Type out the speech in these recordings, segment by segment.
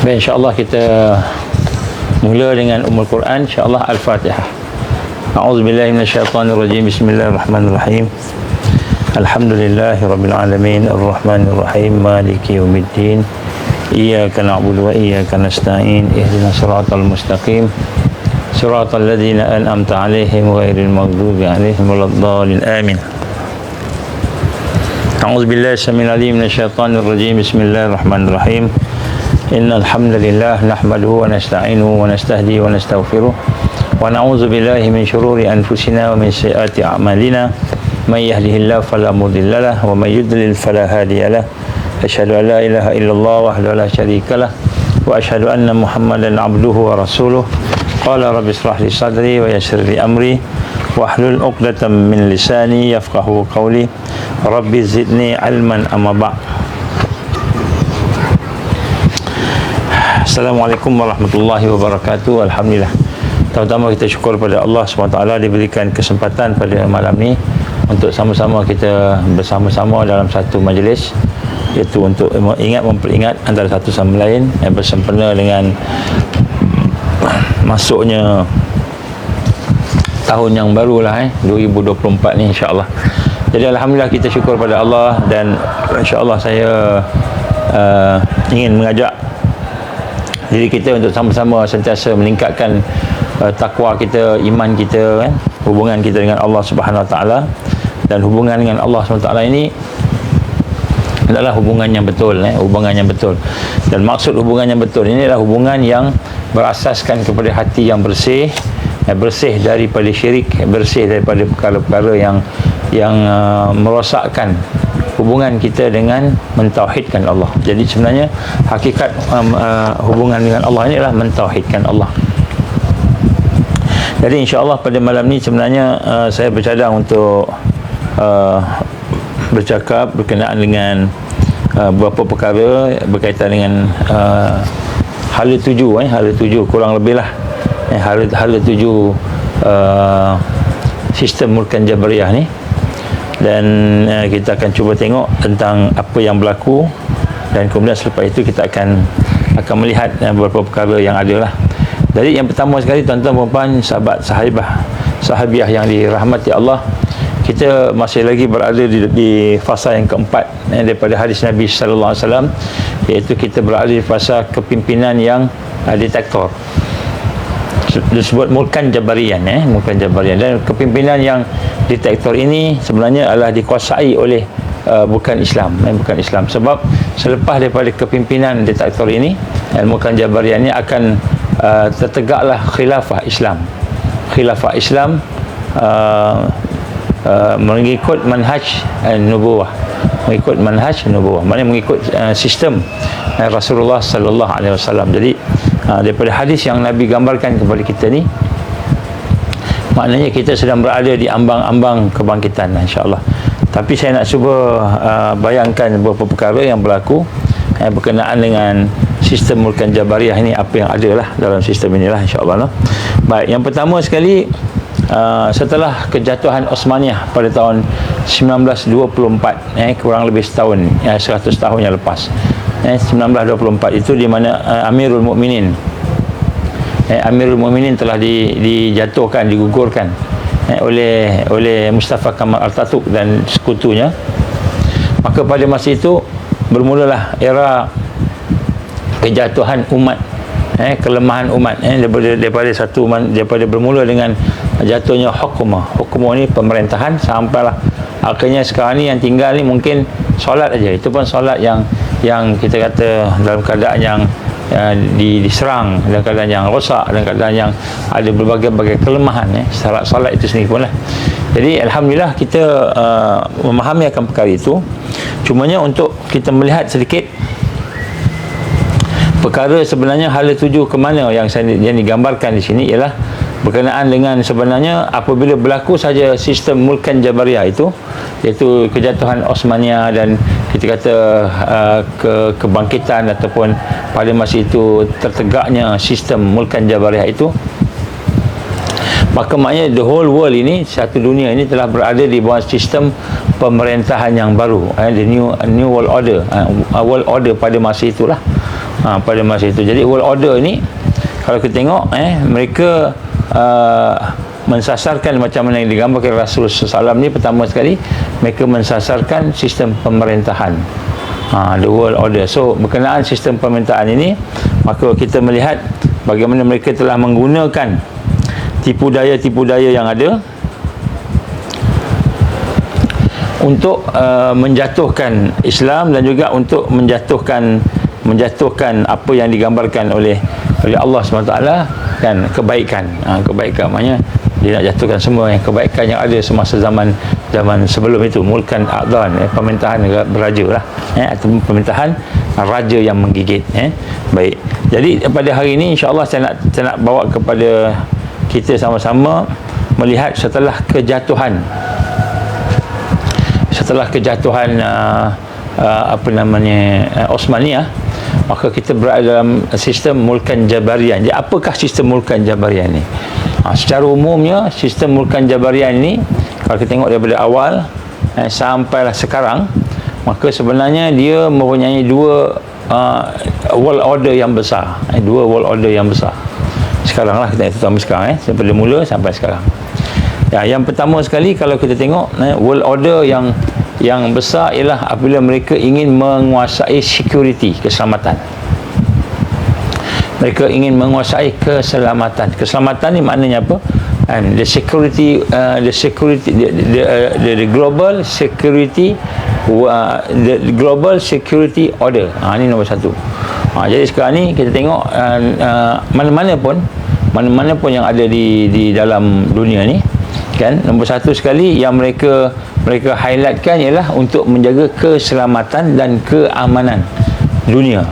Baik, insya-Allah kita mula dengan Ummul Quran, insya-Allah Al-Fatihah. A'udzubillahi minasyaitonirrajim. Bismillahirrahmanirrahim. Alhamdulillahirabbil alamin, arrahmanirrahim, maliki yaumiddin. Iyyaka na'budu wa iyyaka nasta'in. Ihdinas siratal mustaqim. Siratal ladzina an'amta 'alaihim ghairil maghdubi 'alaihim waladdallin. Amin. A'udzubillahi samil alim minasyaitonirrajim. Bismillahirrahmanirrahim. Innal hamdalillah nahmaduhu wa nasta'inuhu wa nastahdihi wa nastaghfiruh wa na'udzu billahi min shururi anfusina wa min sayyiati a'malina may yahdihillahu fala mudilla lahu wa may yudlil fala hadiya lahu. Asyhadu an la ilaha illallah wahdahu la syarika lah wa asyhadu anna Muhammadan 'abduhu wa rasuluh. Qala rabbi ishrah li sadri wa yassir li amri wahlul 'uqdatam min lisani yafqahu qawli. Rabbi zidni 'ilman amma ba'd. Assalamualaikum warahmatullahi wabarakatuh. Alhamdulillah. Pertama kita syukur pada Allah SWT diberikan kesempatan pada malam ni untuk sama-sama kita bersama-sama dalam satu majlis, iaitu untuk memperingat antara satu sama lain yang bersempena dengan masuknya tahun yang barulah 2024 ni, insya-Allah. Jadi alhamdulillah kita syukur pada Allah, dan insya-Allah saya ingin mengajak diri kita untuk sama-sama sentiasa meningkatkan takwa kita, iman kita, hubungan kita dengan Allah Subhanahu Wa Taala. Dan hubungan dengan Allah Subhanahu Wa Taala ini adalah hubungan yang betul, hubungan yang betul. Dan maksud hubungan yang betul ini adalah hubungan yang berasaskan kepada hati yang bersih, bersih daripada syirik, bersih daripada perkara-perkara yang merosakkan hubungan kita dengan mentauhidkan Allah. Jadi sebenarnya hakikat hubungan dengan Allah ini adalah mentauhidkan Allah. Jadi insya-Allah pada malam ni sebenarnya saya bercadang untuk bercakap berkenaan dengan beberapa perkara berkaitan dengan hala tuju, kurang lebih lah hala tuju sistem Mulkan Jabariyah ni. Dan kita akan cuba tengok tentang apa yang berlaku, dan kemudian selepas itu kita akan melihat beberapa perkara yang ada lah. Jadi yang pertama sekali, tuan-tuan dan puan, sahabat sahabiah yang dirahmati Allah, kita masih lagi berada di fasa yang keempat daripada hadis Nabi sallallahu alaihi wasallam, iaitu kita berada di fasa kepimpinan yang diktator, disebut Mulkan Jabariyah, Mulkan Jabariyah. Dan kepimpinan yang diktator ini sebenarnya adalah dikuasai oleh bukan Islam, bukan Islam. Sebab selepas daripada kepimpinan diktator ini, Mulkan Jabariyah ini akan tertegaklah khilafah Islam. Khilafah Islam mengikut manhaj nubuwah, mengikut manhaj nubuwah, maknanya mengikut sistem Rasulullah sallallahu alaihi wasallam. Jadi daripada hadis yang Nabi gambarkan kepada kita ni, maknanya kita sedang berada di ambang-ambang kebangkitan, insya-Allah. Tapi saya nak cuba bayangkan beberapa perkara yang berlaku berkenaan dengan sistem Mulkan Jabariyah ini, apa yang ada lah dalam sistem inilah, insya-Allah. Baik, yang pertama sekali, setelah kejatuhan Osmaniyah pada tahun 1924, kurang lebih setahun, 100 tahun yang lepas, 1924 itu, di mana Amirul Mukminin telah dijatuhkan, digugurkan oleh Mustafa Kamal Atatürk dan sekutunya. Maka pada masa itu bermulalah era kejatuhan umat, kelemahan umat, daripada bermula dengan jatuhnya hukumah ni, pemerintahan, sampailah akhirnya sekarang ni yang tinggal ni mungkin solat aja. Itu pun solat yang kita kata dalam keadaan yang diserang, dalam keadaan yang rosak, dalam keadaan yang ada berbagai-bagai kelemahan, solat itu sendiri pun lah. Jadi alhamdulillah kita memahami akan perkara itu. Cumanya untuk kita melihat sedikit perkara sebenarnya hala tuju ke mana yang digambarkan di sini, ialah berkenaan dengan sebenarnya apabila berlaku saja sistem Mulkan Jabariyah itu, iaitu kejatuhan Osmaniyah dan kita kata kebangkitan ataupun pada masa itu tertegaknya sistem Mulkan Jabariyah itu, maka maknanya the whole world ini, satu dunia ini telah berada di bawah sistem pemerintahan yang baru, the new world order, world order pada masa itulah. pada masa itu. Jadi world order ni kalau kita tengok mereka mensasarkan macam mana yang digambarkan Rasulullah SAW ni. Pertama sekali mereka mensasarkan sistem pemerintahan, the world order. So berkenaan sistem pemerintahan ini, maka kita melihat bagaimana mereka telah menggunakan tipu daya yang ada untuk menjatuhkan Islam dan juga untuk menjatuhkan apa yang digambarkan oleh Allah SWT, kan, kebaikan. Kebaikan maknanya dia nak jatuhkan semua yang kebaikan yang ada semasa zaman sebelum itu, mulkan a'dhan, pemerintahan beraja lah, atau pemerintahan raja yang menggigit. Baik, jadi pada hari ini insya-Allah saya nak bawa kepada kita sama-sama melihat setelah kejatuhan Osmaniyah, maka kita berada dalam sistem mulkan Jabariyah. Jadi apakah sistem mulkan Jabariyah ni? Secara umumnya sistem mulkan Jabariyah ini, kalau kita tengok daripada awal sampailah sekarang, maka sebenarnya dia mempunyai dua world order yang besar. Sekarang lah kita tengok sekarang, daripada mula sampai sekarang. Yang pertama sekali kalau kita tengok world order yang besar ialah apabila mereka ingin menguasai security, keselamatan. Mereka ingin menguasai keselamatan. Keselamatan ni maknanya apa? The global security, the global security order. Ini nombor satu. Jadi sekarang ni kita tengok mana-mana pun yang ada di dalam dunia ni, kan, nombor satu sekali yang mereka highlightkan ialah untuk menjaga keselamatan dan keamanan dunia.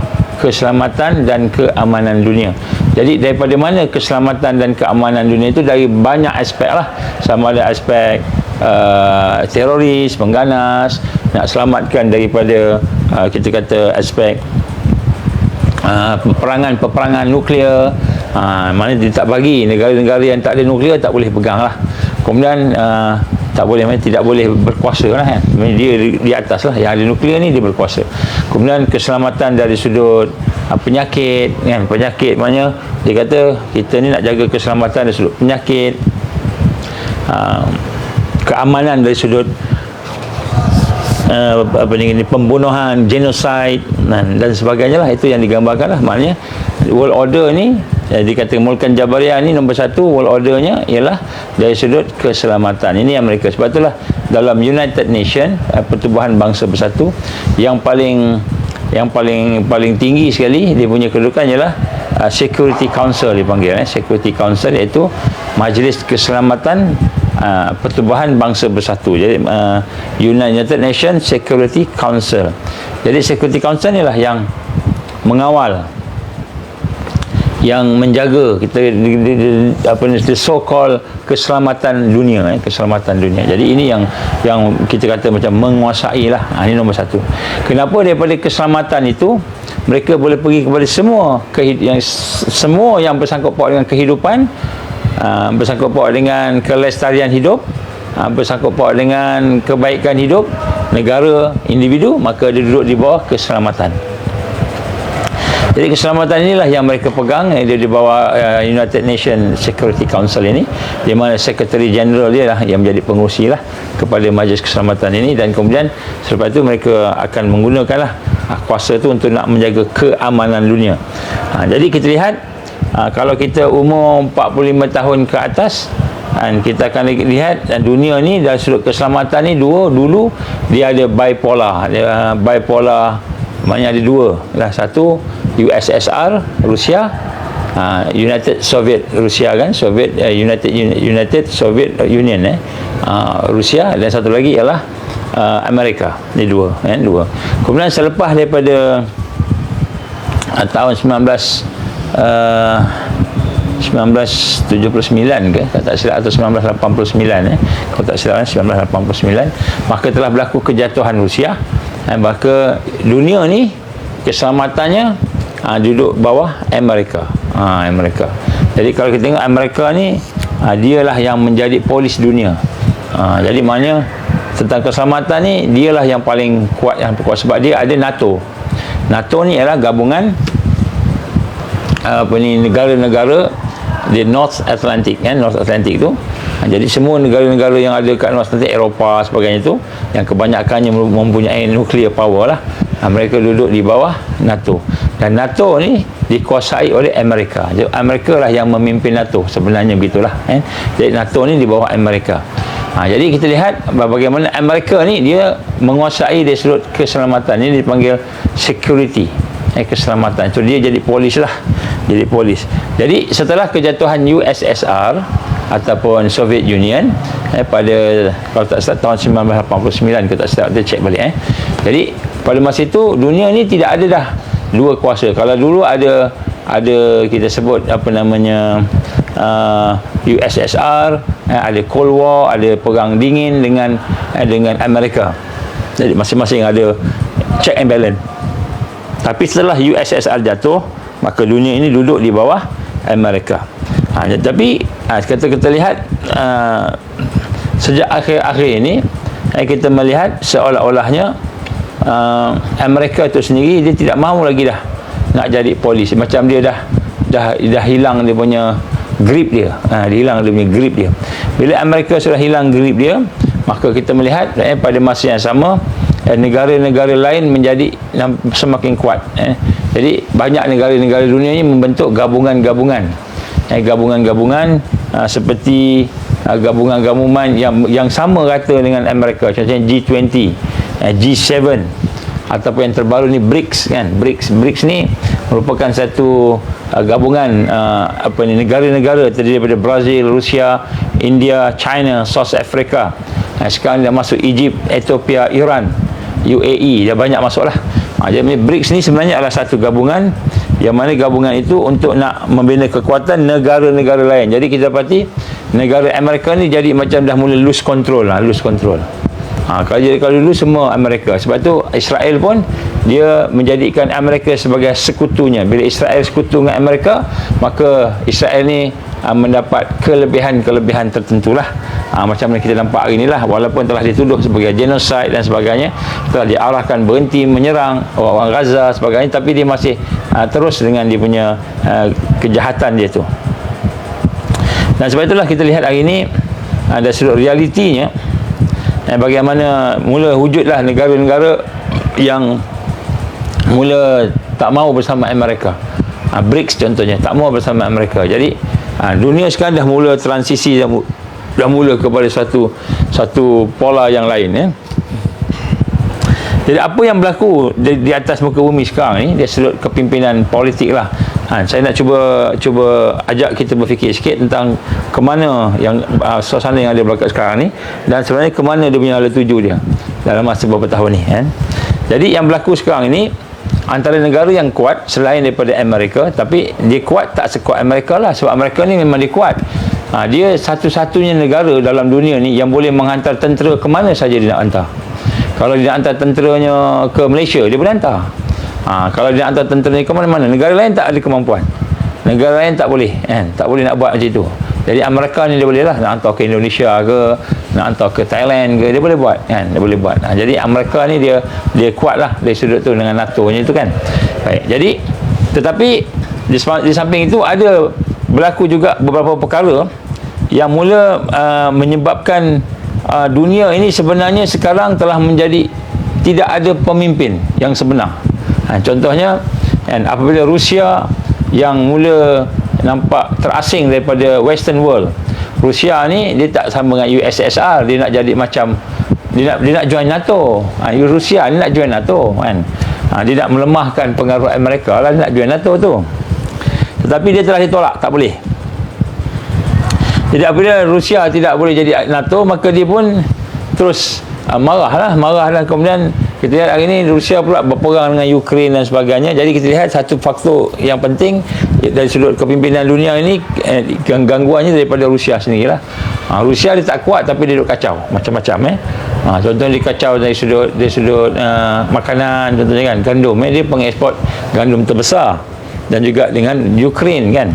Jadi daripada mana keselamatan dan keamanan dunia itu? Dari banyak aspek lah. Sama ada aspek teroris, pengganas, nak selamatkan daripada kita kata aspek peperangan nuklear. Mana dia tak bagi negara-negara yang tak ada nuklear tak boleh pegang lah. Kemudian tidak boleh berkuasa lah, kan? Dia di atas lah, yang ada nuklear ni dia berkuasa. Kemudian keselamatan dari sudut penyakit, kan? Penyakit maknanya dia kata kita ni nak jaga keselamatan dari sudut penyakit, keamanan dari sudut pembunuhan, genocide dan sebagainya lah. Itu yang digambarkan lah. Maknanya world order ni, dikatakan mulkan Jabariyah ni, nombor satu world ordernya ialah dari sudut keselamatan. Ini yang mereka, sebab itulah dalam United Nation, Pertubuhan Bangsa Bersatu, yang paling tinggi sekali dia punya kedudukan ialah Security Council dipanggil, Security Council, iaitu Majlis Keselamatan Pertubuhan Bangsa Bersatu. Jadi United Nation Security Council. Jadi Security Council inilah yang mengawal, yang menjaga kita the so called keselamatan dunia, keselamatan dunia. Jadi ini yang kita kata macam menguasai lah. Ini nombor satu. Kenapa? Daripada keselamatan itu mereka boleh pergi kepada semua yang bersangkut paut dengan kehidupan, bersangkut paut dengan kelestarian hidup, bersangkut paut dengan kebaikan hidup negara, individu, maka dia duduk di bawah keselamatan. Jadi keselamatan inilah yang mereka pegang, dia di bawah United Nation Security Council ini, di mana Secretary General dia lah yang menjadi pengurusi lah kepada majlis keselamatan ini. Dan kemudian selepas itu mereka akan menggunakanlah kuasa itu untuk nak menjaga keamanan dunia. Jadi kita lihat, kalau kita umur 45 tahun ke atas, dan kita akan lihat dunia ni dari sudut keselamatan ni dulu dia ada bipolar. Bipolar maknanya ada dua lah. Satu USSR Rusia, United Soviet Rusia, kan, United Soviet Union, Rusia, dan satu lagi ialah Amerika. Ini dua. Kemudian selepas daripada tahun 1979 ke, kalau tak silap, atau 1989, kalau tak silap, 1989, maka telah berlaku kejatuhan Rusia, maka dunia ni keselamatannya duduk bawah Amerika. Jadi kalau kita tengok Amerika ni, dialah yang menjadi polis dunia. Jadi maknanya tentang keselamatan ni dialah yang paling kuat, sebab dia ada NATO. NATO ni ialah gabungan negara-negara di North Atlantic, kan, North Atlantic tu. Jadi semua negara-negara yang ada kat North Atlantic, Eropah sebagainya tu, yang kebanyakannya mempunyai nuclear power lah, mereka duduk di bawah NATO. Dan NATO ni dikuasai oleh Amerika. Jadi Amerika lah yang memimpin NATO sebenarnya, begitulah, kan. Jadi NATO ni di bawah Amerika. Jadi kita lihat bagaimana Amerika ni dia menguasai dari sudut keselamatan. Ini dipanggil security, keselamatan. So dia jadi polis lah, jadi polis. Jadi setelah kejatuhan USSR ataupun Soviet Union pada, kalau tak salah, tahun 1989, kalau tak salah, kita cek balik. Jadi pada masa itu dunia ni tidak ada dah dua kuasa. Kalau dulu ada kita sebut apa namanya, USSR, ada Cold War, ada perang dingin dengan Amerika. Jadi masing-masing ada check and balance. Tapi setelah USSR jatuh, maka dunia ini duduk di bawah Amerika. Tapi kita lihat sejak akhir-akhir ini, kita melihat seolah-olahnya Amerika itu sendiri dia tidak mahu lagi dah nak jadi polis. Macam dia dah hilang dia punya grip dia. Dia hilang dia punya grip dia. Bila Amerika sudah hilang grip dia, maka kita melihat pada masa yang sama negara-negara lain menjadi semakin kuat. Jadi banyak negara-negara dunia ini membentuk gabungan-gabungan. Gabungan-gabungan seperti gabungan-gabungan yang sama rata dengan Amerika. Contohnya G20, G7, ataupun yang terbaru ni BRICS, kan. BRICS ni merupakan satu gabungan negara-negara terdiri daripada Brazil, Rusia, India, China, South Africa. Sekarang dah masuk Egypt, Ethiopia, Iran, UAE, dah banyak masuk lah. Jadi BRICS ni sebenarnya adalah satu gabungan, yang mana gabungan itu untuk nak membina kekuatan negara-negara lain. Jadi kita dapati negara Amerika ni jadi macam dah mula lose control. Kalau dulu semua Amerika. Sebab tu Israel pun dia menjadikan Amerika sebagai sekutunya. Bila Israel sekutu dengan Amerika, maka Israel ni mendapat kelebihan-kelebihan tertentulah. Macam mana kita nampak hari inilah, walaupun telah dituduh sebagai genocide dan sebagainya, telah diarahkan berhenti menyerang orang Gaza sebagainya, tapi dia masih terus dengan dia punya kejahatan dia tu. Dan sebab itulah kita lihat hari ini ada sudut realitinya, bagaimana mula wujudlah negara-negara yang mula tak mahu bersama Amerika. BRICS contohnya tak mahu bersama Amerika. Jadi dunia sekarang dah mula transisi, dah mula kepada satu pola yang lain. Jadi apa yang berlaku di atas muka bumi sekarang ni, dia sudut kepimpinan politik lah. Saya nak cuba ajak kita berfikir sikit tentang ke mana yang suasana yang ada berlaku sekarang ni, dan sebenarnya ke mana dia punya ala tuju dia dalam masa beberapa tahun ni, kan. Jadi yang berlaku sekarang ini, antara negara yang kuat selain daripada Amerika, tapi dia kuat tak sekuat Amerika lah, sebab Amerika ni memang dia kuat. Dia satu-satunya negara dalam dunia ni yang boleh menghantar tentera ke mana saja dia nak hantar. Kalau dia nak hantar tenteranya ke Malaysia, dia boleh hantar. Kalau dia nak hantar tenteranya ke mana-mana, negara lain tak ada kemampuan. Negara lain tak boleh, kan? Tak boleh nak buat macam itu. Jadi Amerika ni dia boleh lah nak hantar ke Indonesia ke, nak hantar ke Thailand ke, dia boleh buat, kan? Dia boleh buat. Jadi Amerika ni dia kuat lah dari sudut tu dengan NATO nya itu, kan. Baik. Jadi tetapi di samping itu ada berlaku juga beberapa perkara yang mula menyebabkan dunia ini sebenarnya sekarang telah menjadi tidak ada pemimpin yang sebenar. Contohnya, apabila Rusia yang mula nampak terasing daripada Western world, Rusia ni dia tak sama dengan USSR, dia nak jadi macam dia nak join NATO. Rusia ni nak join NATO, kan. Dia nak melemahkan pengaruh Amerika lah, dia nak join NATO tu. Tetapi dia telah ditolak, tak boleh. Jadi apabila Rusia tidak boleh jadi NATO, maka dia pun terus marah dan kemudian kita lihat hari ini Rusia pula berperang dengan Ukraine dan sebagainya. Jadi kita lihat satu faktor yang penting dari sudut kepimpinan dunia ini, gangguannya daripada Rusia sendirilah. Rusia dia tak kuat, tapi dia duduk kacau macam-macam. Contohnya dia kacau dari sudut makanan, contohnya kan gandum. Dia pengeksport gandum terbesar, dan juga dengan Ukraine, kan.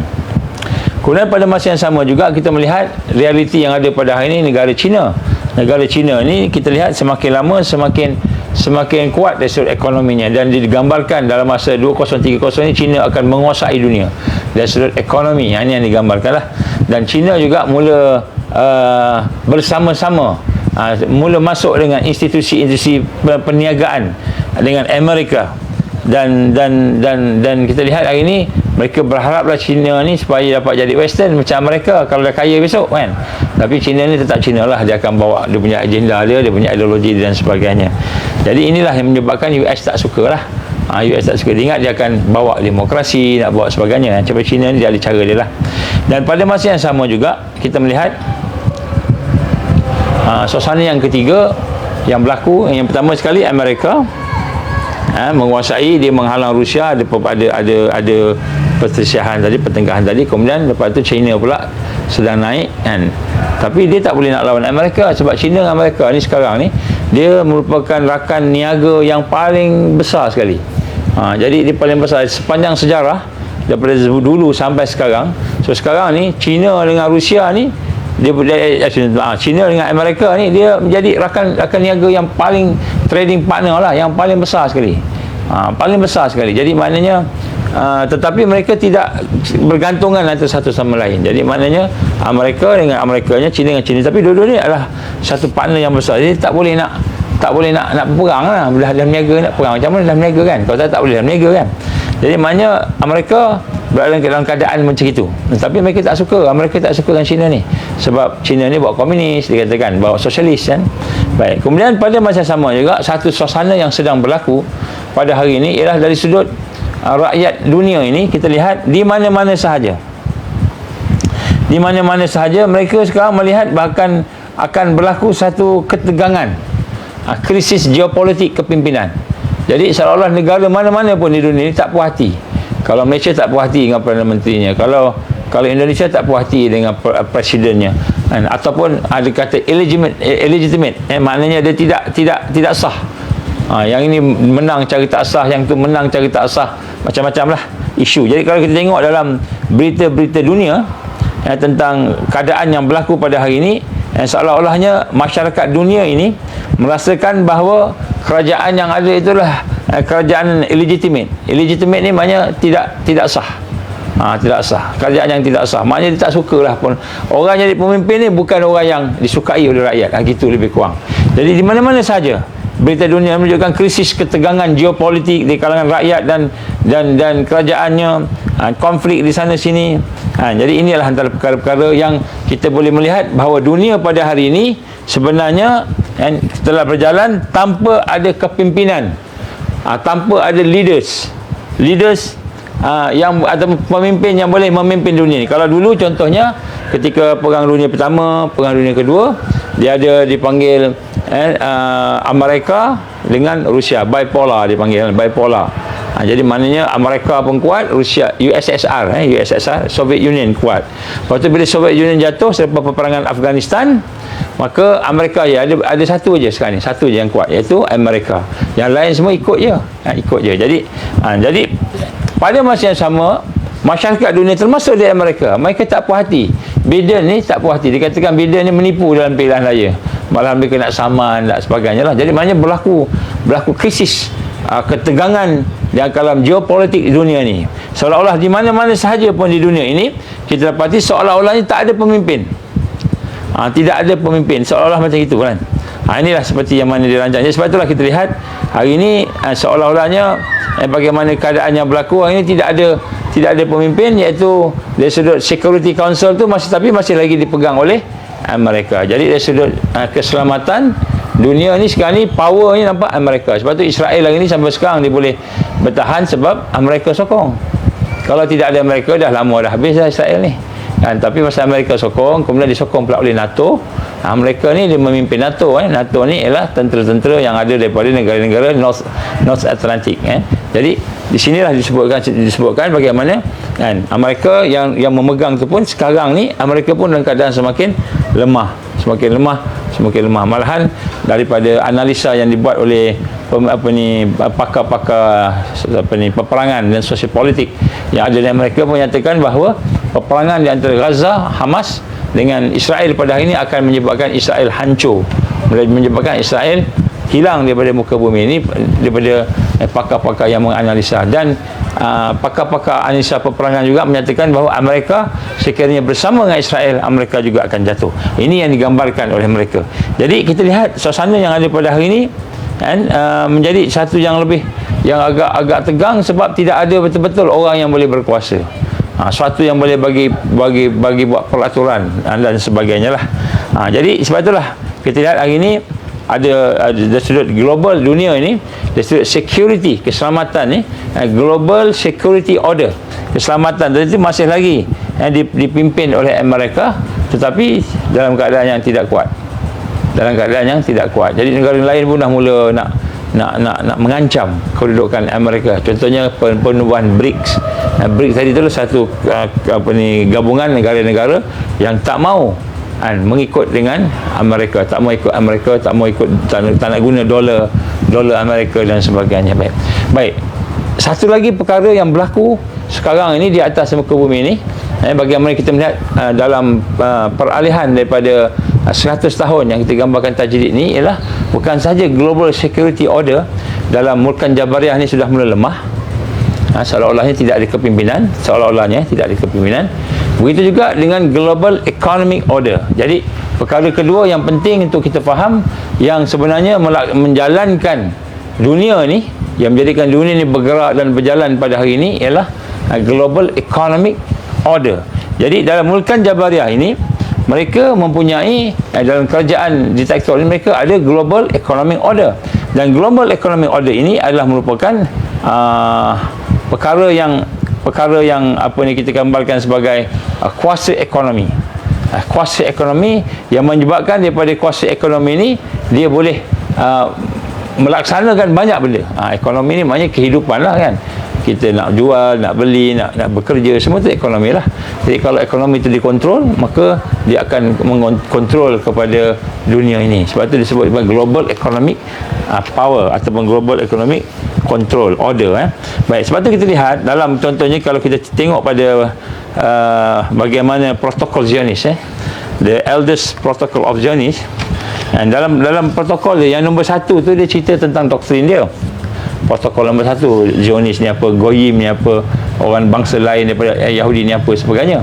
Kemudian pada masa yang sama juga kita melihat realiti yang ada pada hari ini negara China. Negara China ni kita lihat semakin lama semakin semakin kuat dari sudut ekonominya, dan digambarkan dalam masa 2030 ini China akan menguasai dunia dari sudut ekonomi. Ini yang digambarkan lah. Dan China juga mula bersama-sama mula masuk dengan institusi-institusi perniagaan dengan Amerika, dan kita lihat hari ini mereka berharaplah China ni supaya dapat jadi western macam mereka kalau dah kaya besok kan. Tapi China ni tetap China lah, dia akan bawa dia punya agenda dia punya ideologi dan sebagainya. Jadi inilah yang menyebabkan US tak suka lah. US tak suka. Dia ingat dia akan bawa demokrasi, nak bawa sebagainya. Macam China ni dia ada cara dia lah. Dan pada masa yang sama juga kita melihat suasana yang ketiga yang berlaku. Yang pertama sekali Amerika menguasai, dia menghalang Rusia, ada perselisihan tadi, pertengkaran tadi. Kemudian lepas tu China pula sedang naik kan. Tapi dia tak boleh nak lawan Amerika, sebab China dengan Amerika ni sekarang ni dia merupakan rakan niaga yang paling besar sekali. Jadi dia paling besar sepanjang sejarah daripada dulu sampai sekarang. So sekarang ni China dengan Rusia ni China dengan Amerika ni dia menjadi rakan niaga yang paling trading partner lah, yang paling besar sekali. Paling besar sekali. Jadi maknanya tetapi mereka tidak bergantungan antara satu sama lain. Jadi maknanya Amerika dengan Amerikanya, China dengan China, tapi dua-dua ni adalah satu partner yang besar. Jadi tak boleh nak berperang lah. Dalam niaga nak perang macam mana dalam niaga kan? Kalau tak boleh dalam niaga kan. Jadi maknanya Amerika berada dalam keadaan macam itu. Tapi Amerika tak suka dengan China ni. Sebab China ni bawa komunis, dikatakan bawa sosialis kan. Baik. Kemudian pada masa sama juga satu suasana yang sedang berlaku pada hari ini ialah dari sudut rakyat dunia ini. Kita lihat di mana-mana sahaja. Di mana-mana sahaja mereka sekarang melihat bahkan akan berlaku satu ketegangan, krisis geopolitik kepimpinan. Jadi seolah-olah negara mana-mana pun di dunia ini tak puas hati. Kalau Malaysia tak puas hati dengan Perdana Menterinya, kalau Indonesia tak puas hati dengan presidennya, ataupun ada kata illegitimate, maknanya dia tidak sah. Yang ini menang cara tak sah, yang tu menang cara tak sah, macam-macam lah isu. Jadi kalau kita tengok dalam berita-berita dunia tentang keadaan yang berlaku pada hari ini, seolah-olahnya masyarakat dunia ini merasakan bahawa kerajaan yang ada itulah kerajaan illegitimate. Illegitimate ni maknanya tidak sah. Tidak sah. Kerajaan yang tidak sah. Maknanya dia tak sukalah pun. Orang jadi pemimpin ni bukan orang yang disukai oleh rakyat. Gitu lebih kurang. Jadi di mana-mana saja berita dunia menunjukkan krisis ketegangan geopolitik di kalangan rakyat dan kerajaannya, konflik di sana sini. Jadi inilah antara perkara-perkara yang kita boleh melihat bahawa dunia pada hari ini sebenarnya telah berjalan tanpa ada kepimpinan, tanpa ada leaders yang atau pemimpin yang boleh memimpin dunia ni. Kalau dulu contohnya ketika Perang Dunia Pertama, Perang Dunia Kedua, dia ada dipanggil Amerika dengan Rusia, bipolar dipanggil, bipolar. Jadi maknanya Amerika pun kuat, Rusia, USSR, Soviet Union kuat. Lepas tu bila Soviet Union jatuh selepas peperangan Afghanistan, maka Amerika ada satu je sekarang ni, satu je yang kuat, iaitu Amerika. Yang lain semua ikut je. Jadi pada masa yang sama masyarakat dunia termasuk di Amerika, mereka tak puas hati. Biden ni tak puas hati. Dikatakan Biden ni menipu dalam pilihan raya. Malah mereka nak saman dan sebagainya lah. Jadi maknanya berlaku krisis, ketegangan dalam geopolitik dunia ni. Seolah-olah di mana-mana sahaja pun di dunia ini kita dapati seolah-olahnya tak ada pemimpin. Tidak ada pemimpin, seolah-olah macam itu kan. Inilah seperti yang mana dirancang. Jadi sebab itulah kita lihat hari ini seolah-olahnya bagaimana keadaan yang berlaku hari ini tidak ada pemimpin, iaitu dari sudut Security Council tu masih lagi dipegang oleh Amerika. Jadi dari sudut keselamatan dunia ni sekarang ni power ni nampak Amerika. Sebab tu Israel hari ni sampai sekarang dia boleh bertahan sebab Amerika sokong. Kalau tidak ada Amerika dah lama dah habis dah Israel ni. Tapi masa Amerika sokong, kemudian disokong pula oleh NATO. Mereka ni dia memimpin NATO. NATO ni ialah tentera-tentera yang ada daripada negara-negara North Atlantic. Jadi di sinilah disebutkan bagaimana Amerika yang memegang tu pun sekarang ni Amerika pun dalam keadaan semakin lemah. Malahan daripada analisa yang dibuat oleh pakar-pakar peperangan dan sosial politik yang ada di Amerika menyatakan bahawa peperangan di antara Gaza, Hamas dengan Israel pada hari ini akan menyebabkan Israel hancur, menyebabkan Israel hilang daripada muka bumi ini daripada pakar-pakar yang menganalisa. Dan pakar-pakar analisa peperangan juga menyatakan bahawa Amerika sekiranya bersama dengan Israel, Amerika juga akan jatuh. Ini yang digambarkan oleh mereka. Jadi kita lihat suasana yang ada pada hari ini kan, menjadi satu yang lebih yang agak tegang sebab tidak ada betul-betul orang yang boleh berkuasa. Suatu yang boleh bagi buat peraturan dan sebagainya lah. Jadi sebab itulah kita lihat hari ini ada dari sudut global dunia ini, dari sudut security, keselamatan ni, global security order, keselamatan dan itu masih lagi dipimpin oleh Amerika, tetapi dalam keadaan yang tidak kuat. Jadi negara lain pun dah mula nak mengancam kedudukan Amerika. Contohnya penubuhan BRICS. BRICS tadi itulah satu gabungan negara-negara yang tak mau mengikut dengan Amerika, tak mau ikut Amerika, tak nak guna dolar Amerika dan sebagainya. Baik. Satu lagi perkara yang berlaku sekarang ini di atas muka bumi ini, bagaimana kita melihat dalam peralihan daripada 100 tahun yang kita gambarkan tajdid ini ialah bukan sahaja global security order dalam Mulkan Jabariyah ini sudah mula lemah, seolah-olahnya tidak ada kepimpinan. Begitu juga dengan global economic order. Jadi perkara kedua yang penting untuk kita faham, yang sebenarnya menjalankan dunia ni, yang menjadikan dunia ni bergerak dan berjalan pada hari ini ialah global economic order. Jadi dalam Mulkan Jabariyah ini mereka mempunyai dalam kerajaan diktator ini mereka ada global economic order, dan global economic order ini adalah merupakan perkara yang apa ni kita gambarkan sebagai kuasa ekonomi. Kuasa ekonomi yang menyebabkan daripada kuasa ekonomi ini dia boleh melaksanakan banyak benda. Ekonomi ni maknanya kehidupan lah kan. Kita nak jual, nak beli, nak bekerja, semua tu ekonomi lah. Jadi kalau ekonomi itu dikontrol, maka dia akan mengontrol kepada dunia ini. Sebab itu disebut global economic power ataupun global economic control order. Baik, sebab itu kita lihat dalam contohnya kalau kita tengok pada bagaimana protokol Zionis, the eldest protocol of Zionis, dan dalam protokol dia yang nombor 1 tu dia cerita tentang doktrin dia. Protokol nombor 1, Zionis ni apa, Goyim ni apa, orang bangsa lain daripada Yahudi ni apa, sebagainya.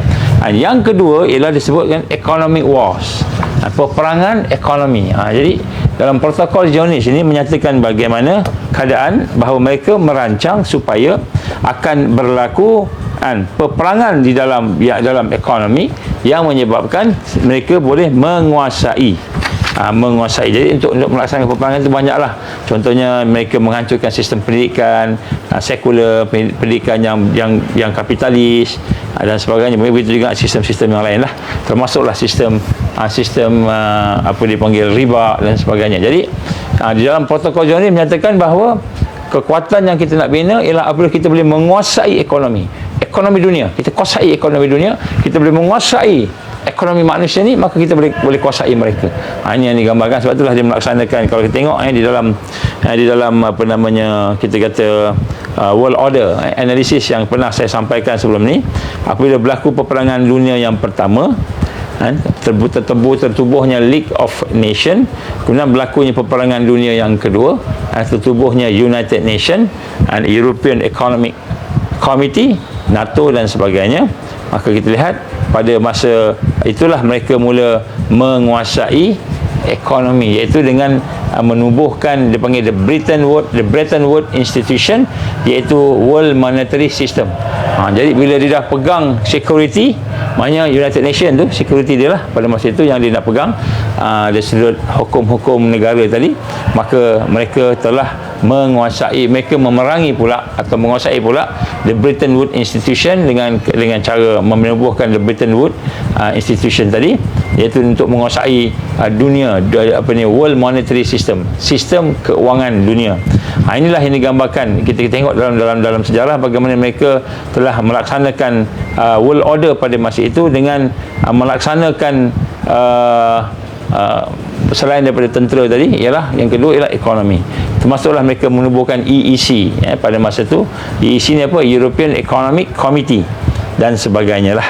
Yang kedua ialah disebutkan economic wars, peperangan ekonomi. Jadi dalam protokol Zionis ini menyatakan bagaimana keadaan bahawa mereka merancang supaya akan berlaku peperangan di dalam ekonomi yang menyebabkan mereka boleh menguasai. Jadi untuk melaksanakan peperangan itu banyaklah. Contohnya mereka menghancurkan sistem pendidikan sekular, pendidikan yang kapitalis dan sebagainya. Begitu juga sistem-sistem yang lain lah, termasuklah sistem apa dipanggil riba dan sebagainya. Jadi di dalam protokol Zionis menyatakan bahawa kekuatan yang kita nak bina ialah apabila kita boleh menguasai ekonomi dunia. Kita kuasai ekonomi dunia, kita boleh menguasai ekonomi manusia ni, maka kita boleh kuasai mereka. Ini yang digambarkan. Sebab itulah dia melaksanakan, kalau kita tengok di dalam apa namanya, kita kata world order analisis yang pernah saya sampaikan sebelum ni, apabila berlaku peperangan dunia yang pertama, tertubuhnya League of Nations, kemudian berlakunya peperangan dunia yang kedua, tertubuhnya United Nations and European Economic Committee, NATO dan sebagainya. Maka kita lihat pada masa itulah mereka mula menguasai ekonomi, iaitu dengan menubuhkan dipanggil the Bretton Woods Institution, iaitu World Monetary System. Jadi bila dia dah pegang security, maknanya United Nations tu security dia lah pada masa itu yang dia nak pegang dari sudut hukum-hukum negara tadi, maka mereka telah mereka memerangi pula atau menguasai pula the Bretton Woods Institution dengan cara menubuhkan the Bretton Woods Institution tadi, iaitu untuk menguasai dunia, World Monetary System, sistem keuangan dunia. Inilah yang digambarkan. Kita tengok dalam sejarah bagaimana mereka telah melaksanakan world order pada masa itu dengan melaksanakan selain daripada tentera tadi, ialah yang kedua ialah ekonomi. Termasuklah mereka menubuhkan EEC pada masa itu. EEC ni apa? European Economic Committee dan sebagainya lah.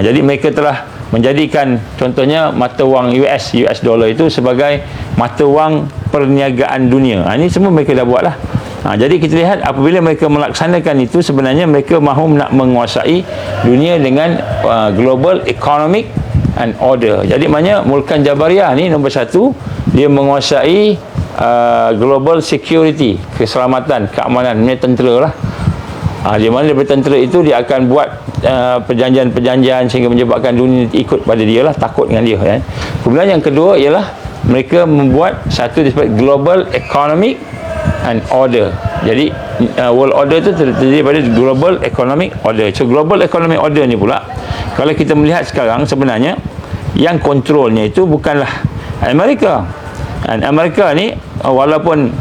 Jadi mereka telah menjadikan contohnya mata wang US dollar itu sebagai mata wang perniagaan dunia. Ini semua mereka dah buat lah. Jadi kita lihat apabila mereka melaksanakan itu, sebenarnya mereka mahu nak menguasai dunia dengan global economic and order. Jadi maknanya Mulkan Jabariyah ni nombor satu, dia menguasai global security, keselamatan, keamanan, ni tentera lah. Di mana daripada tentera itu dia akan buat perjanjian-perjanjian sehingga menyebabkan dunia ikut pada dia lah, takut dengan dia kan. Kemudian yang kedua ialah mereka membuat satu disebut global economic and order. Jadi world order itu terdiri pada global economic order. So global economic order ni pula, kalau kita melihat sekarang, sebenarnya yang kontrolnya itu bukanlah Amerika. Dan Amerika ni walaupun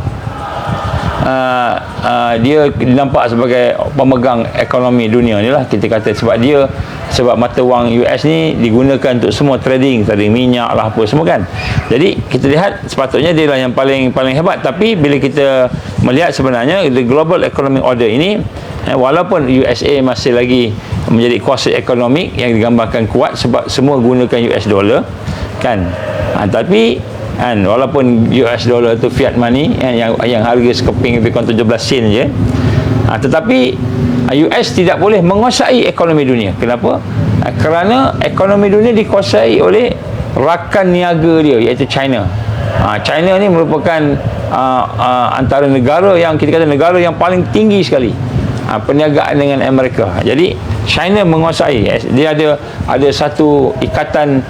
dia nampak sebagai pemegang ekonomi dunia ni lah, kita kata, sebab mata wang US ni digunakan untuk semua trading minyak lah apa semua kan. Jadi kita lihat sepatutnya dia lah yang paling hebat. Tapi bila kita melihat sebenarnya the global economic order ini, walaupun USA masih lagi menjadi kuasa ekonomi yang digambarkan kuat sebab semua gunakan US dollar kan, tapi kan, walaupun US dollar tu fiat money yang harga sekeping lebih kurang 17 sen je, tetapi US tidak boleh menguasai ekonomi dunia. Kenapa? Kerana ekonomi dunia dikuasai oleh rakan niaga dia, iaitu China. China ni merupakan antara negara yang kita kata negara yang paling tinggi sekali perniagaan dengan Amerika. Jadi China menguasai, dia ada satu ikatan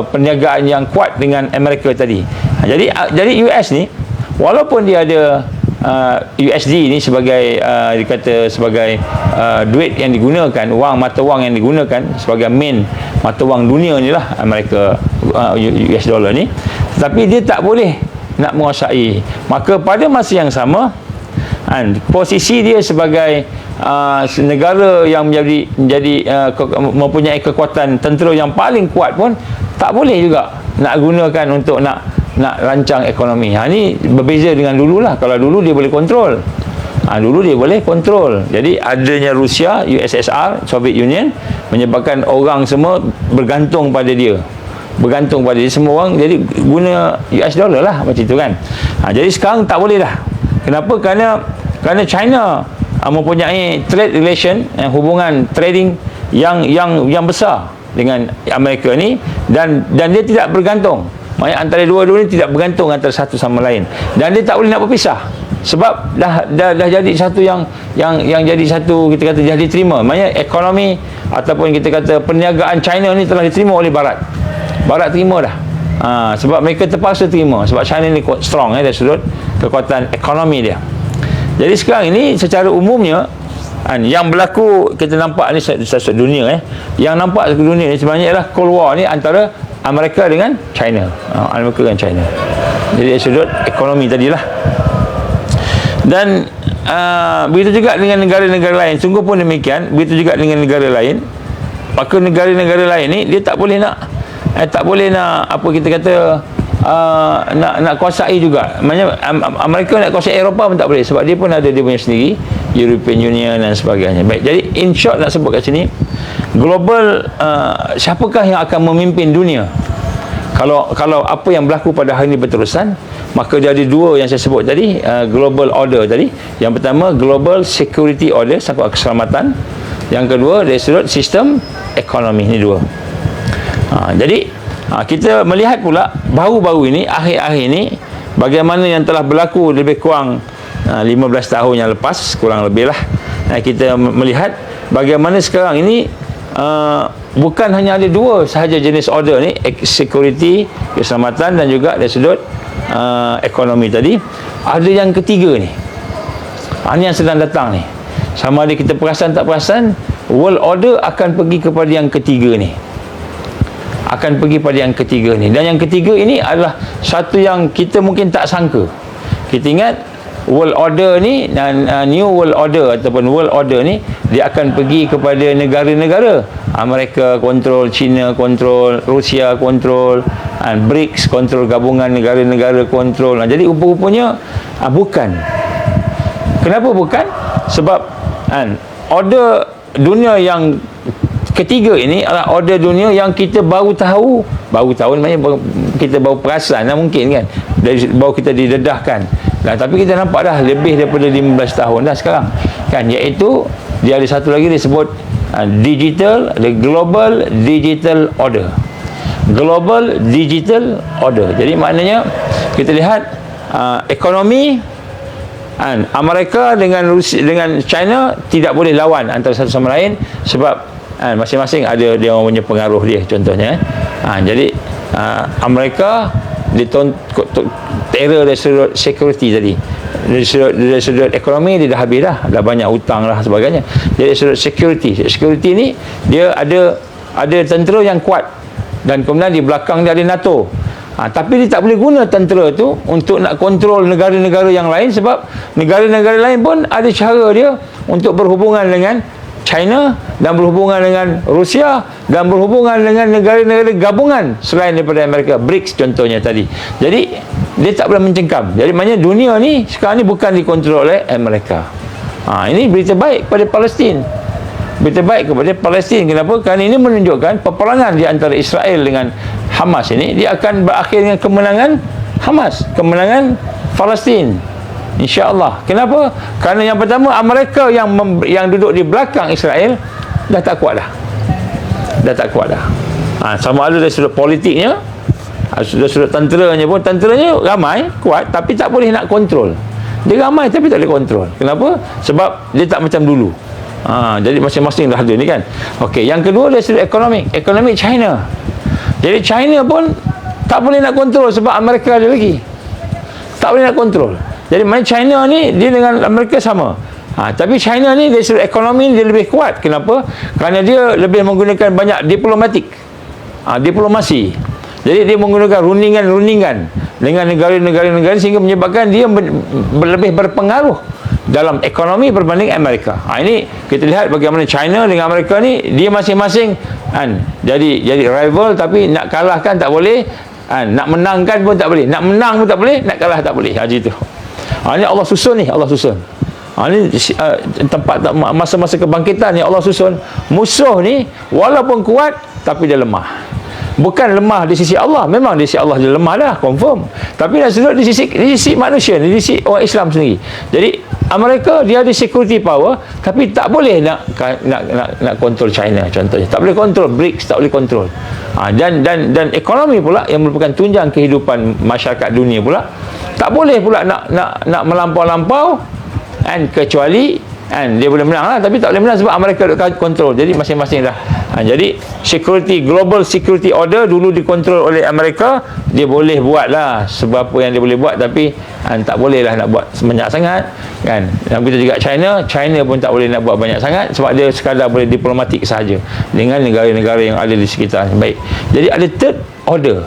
perniagaan yang kuat dengan Amerika tadi. Jadi US ni walaupun dia ada USD ni sebagai dikata sebagai duit yang digunakan, mata wang yang digunakan sebagai main mata wang dunia ni lah Amerika, US dollar ni, tapi dia tak boleh nak menguasai. Maka pada masa yang sama, posisi dia sebagai negara yang mempunyai kekuatan tentera yang paling kuat pun tak boleh juga nak gunakan untuk nak rancang ekonomi. Ini berbeza dengan dulu lah. Kalau dulu dia boleh kontrol, jadi adanya Rusia, USSR, Soviet Union menyebabkan orang semua bergantung pada dia, semua orang jadi guna US dollar lah macam itu kan. Jadi sekarang tak boleh dah. Kenapa? Kerana China mempunyai trade relation, hubungan trading yang besar dengan Amerika ni, dan dia tidak bergantung. Maksudnya antara dua-dua ni tidak bergantung antara satu sama lain, dan dia tak boleh nak berpisah sebab dah jadi satu yang jadi satu, kita kata dah diterima. Maksudnya ekonomi ataupun kita kata perniagaan China ni telah diterima oleh Barat terima dah. Sebab mereka terpaksa terima sebab China ni strong dari sudut kekuatan ekonomi dia. Jadi sekarang ini secara umumnya yang berlaku, kita nampak ni satu dunia yang nampak satu dunia ni sebenarnya ialah Cold War ni antara Amerika dengan China. Jadi dari sudut ekonomi tadilah. Dan begitu juga dengan negara-negara lain, sungguh pun demikian. Begitu juga dengan negara lain. Maka negara-negara lain ni dia tak boleh nak apa kita kata nak kuasai juga. Maknanya Amerika nak kuasai Eropah pun tak boleh sebab dia pun ada dia punya sendiri, European Union dan sebagainya. Baik, jadi in short nak sebut kat sini, global siapakah yang akan memimpin dunia? Kalau apa yang berlaku pada hari ini berterusan, maka dia ada dua yang saya sebut tadi, global order tadi. Yang pertama global security order, sangkut keselamatan. Yang kedua dari sudut sistem ekonomi. Ini dua. Jadi kita melihat pula baru-baru ini, akhir-akhir ini, bagaimana yang telah berlaku lebih kurang 15 tahun yang lepas, kurang lebih lah. Kita melihat bagaimana sekarang ini bukan hanya ada dua sahaja jenis order ni, security, keselamatan, dan juga dari sudut ekonomi tadi. Ada yang ketiga ni, ini yang sedang datang ni. Sama ada kita perasan tak perasan, world order akan pergi kepada yang ketiga ni. Dan yang ketiga ini adalah satu yang kita mungkin tak sangka. Kita ingat world order ni dan new world order ataupun world order ni, dia akan pergi kepada negara-negara. Amerika kontrol, China kontrol, Rusia kontrol, BRICS kontrol, gabungan negara-negara kontrol. Jadi rupa-rupanya bukan. Kenapa bukan? Sebab order dunia yang ketiga ini adalah order dunia yang kita baru tahu maknanya kita baru perasan lah mungkin kan, dari baru kita didedahkan. Nah, tapi kita nampak dah lebih daripada 15 tahun dah sekarang kan, iaitu dia ada satu lagi disebut the global digital order. Global digital order. Jadi maknanya kita lihat ekonomi Amerika dengan Rusia, dengan China tidak boleh lawan antara satu sama lain sebab masing-masing ada dia punya pengaruh dia. Contohnya jadi Amerika terror dari sudut security tadi, dari sudut ekonomi dia dah habis dah banyak hutang lah sebagainya. Jadi sudut security ni dia ada tentera yang kuat dan kemudian di belakang dia ada NATO. Tapi dia tak boleh guna tentera tu untuk nak kontrol negara-negara yang lain sebab negara-negara lain pun ada cara dia untuk berhubungan dengan China dan berhubungan dengan Rusia dan berhubungan dengan negara-negara gabungan selain daripada Amerika, BRICS contohnya tadi. Jadi dia tak boleh mencengkam. Jadi maknanya dunia ni sekarang ni bukan dikontrol oleh Amerika. Ini berita baik kepada Palestin. Berita baik kepada Palestin. Kenapa? Kerana ini menunjukkan peperangan di antara Israel dengan Hamas ini dia akan berakhir dengan kemenangan Hamas, kemenangan Palestin, insya-Allah. Kenapa? Kerana yang pertama Amerika yang duduk di belakang Israel dah tak kuat dah. Sama ada dari sudut politiknya, sudut tenteranya pun, tenteranya ramai, kuat tapi tak boleh nak kontrol. Dia ramai tapi tak boleh kontrol. Kenapa? Sebab dia tak macam dulu. Jadi masing-masing dah ada ni kan. Okey, yang kedua dari sudut ekonomi China. Jadi China pun tak boleh nak kontrol sebab Amerika ada lagi. Tak boleh nak kontrol. Jadi mana China ni dia dengan Amerika sama. Tapi China ni dari sudut ekonomi dia lebih kuat. Kenapa? Kerana dia lebih menggunakan banyak diplomasi. Jadi dia menggunakan rundingan dengan negara-negara sehingga menyebabkan dia lebih berpengaruh dalam ekonomi berbanding Amerika. Ini kita lihat bagaimana China dengan Amerika ni dia masing-masing jadi rival tapi nak kalahkan tak boleh, nak menangkan pun tak boleh, nak menang pun tak boleh, nak kalah tak boleh. Gitu. Ini Allah susun ni, ini tempat masa-masa kebangkitan ni Allah susun. Musuh ni walaupun kuat tapi dia lemah. Bukan lemah di sisi Allah, memang di sisi Allah dia lemah dah, confirm. Tapi dari sudut di sisi manusia, di sisi orang Islam sendiri. Jadi Amerika dia ada security power tapi tak boleh nak kontrol China contohnya. Tak boleh kontrol BRICS, tak boleh kontrol. Dan ekonomi pula yang merupakan tunjang kehidupan masyarakat dunia pula tak boleh pula nak melampau-lampau kecuali dia boleh menang lah tapi tak boleh menang sebab Amerika ada kontrol. Jadi masing-masing dah. Jadi global security order dulu dikontrol oleh Amerika, dia boleh buat lah seberapa yang dia boleh buat tapi tak boleh lah nak buat banyak sangat kan. Dan begitu juga China pun tak boleh nak buat banyak sangat sebab dia sekadar boleh diplomatik sahaja dengan negara-negara yang ada di sekitar. Baik, jadi ada third order.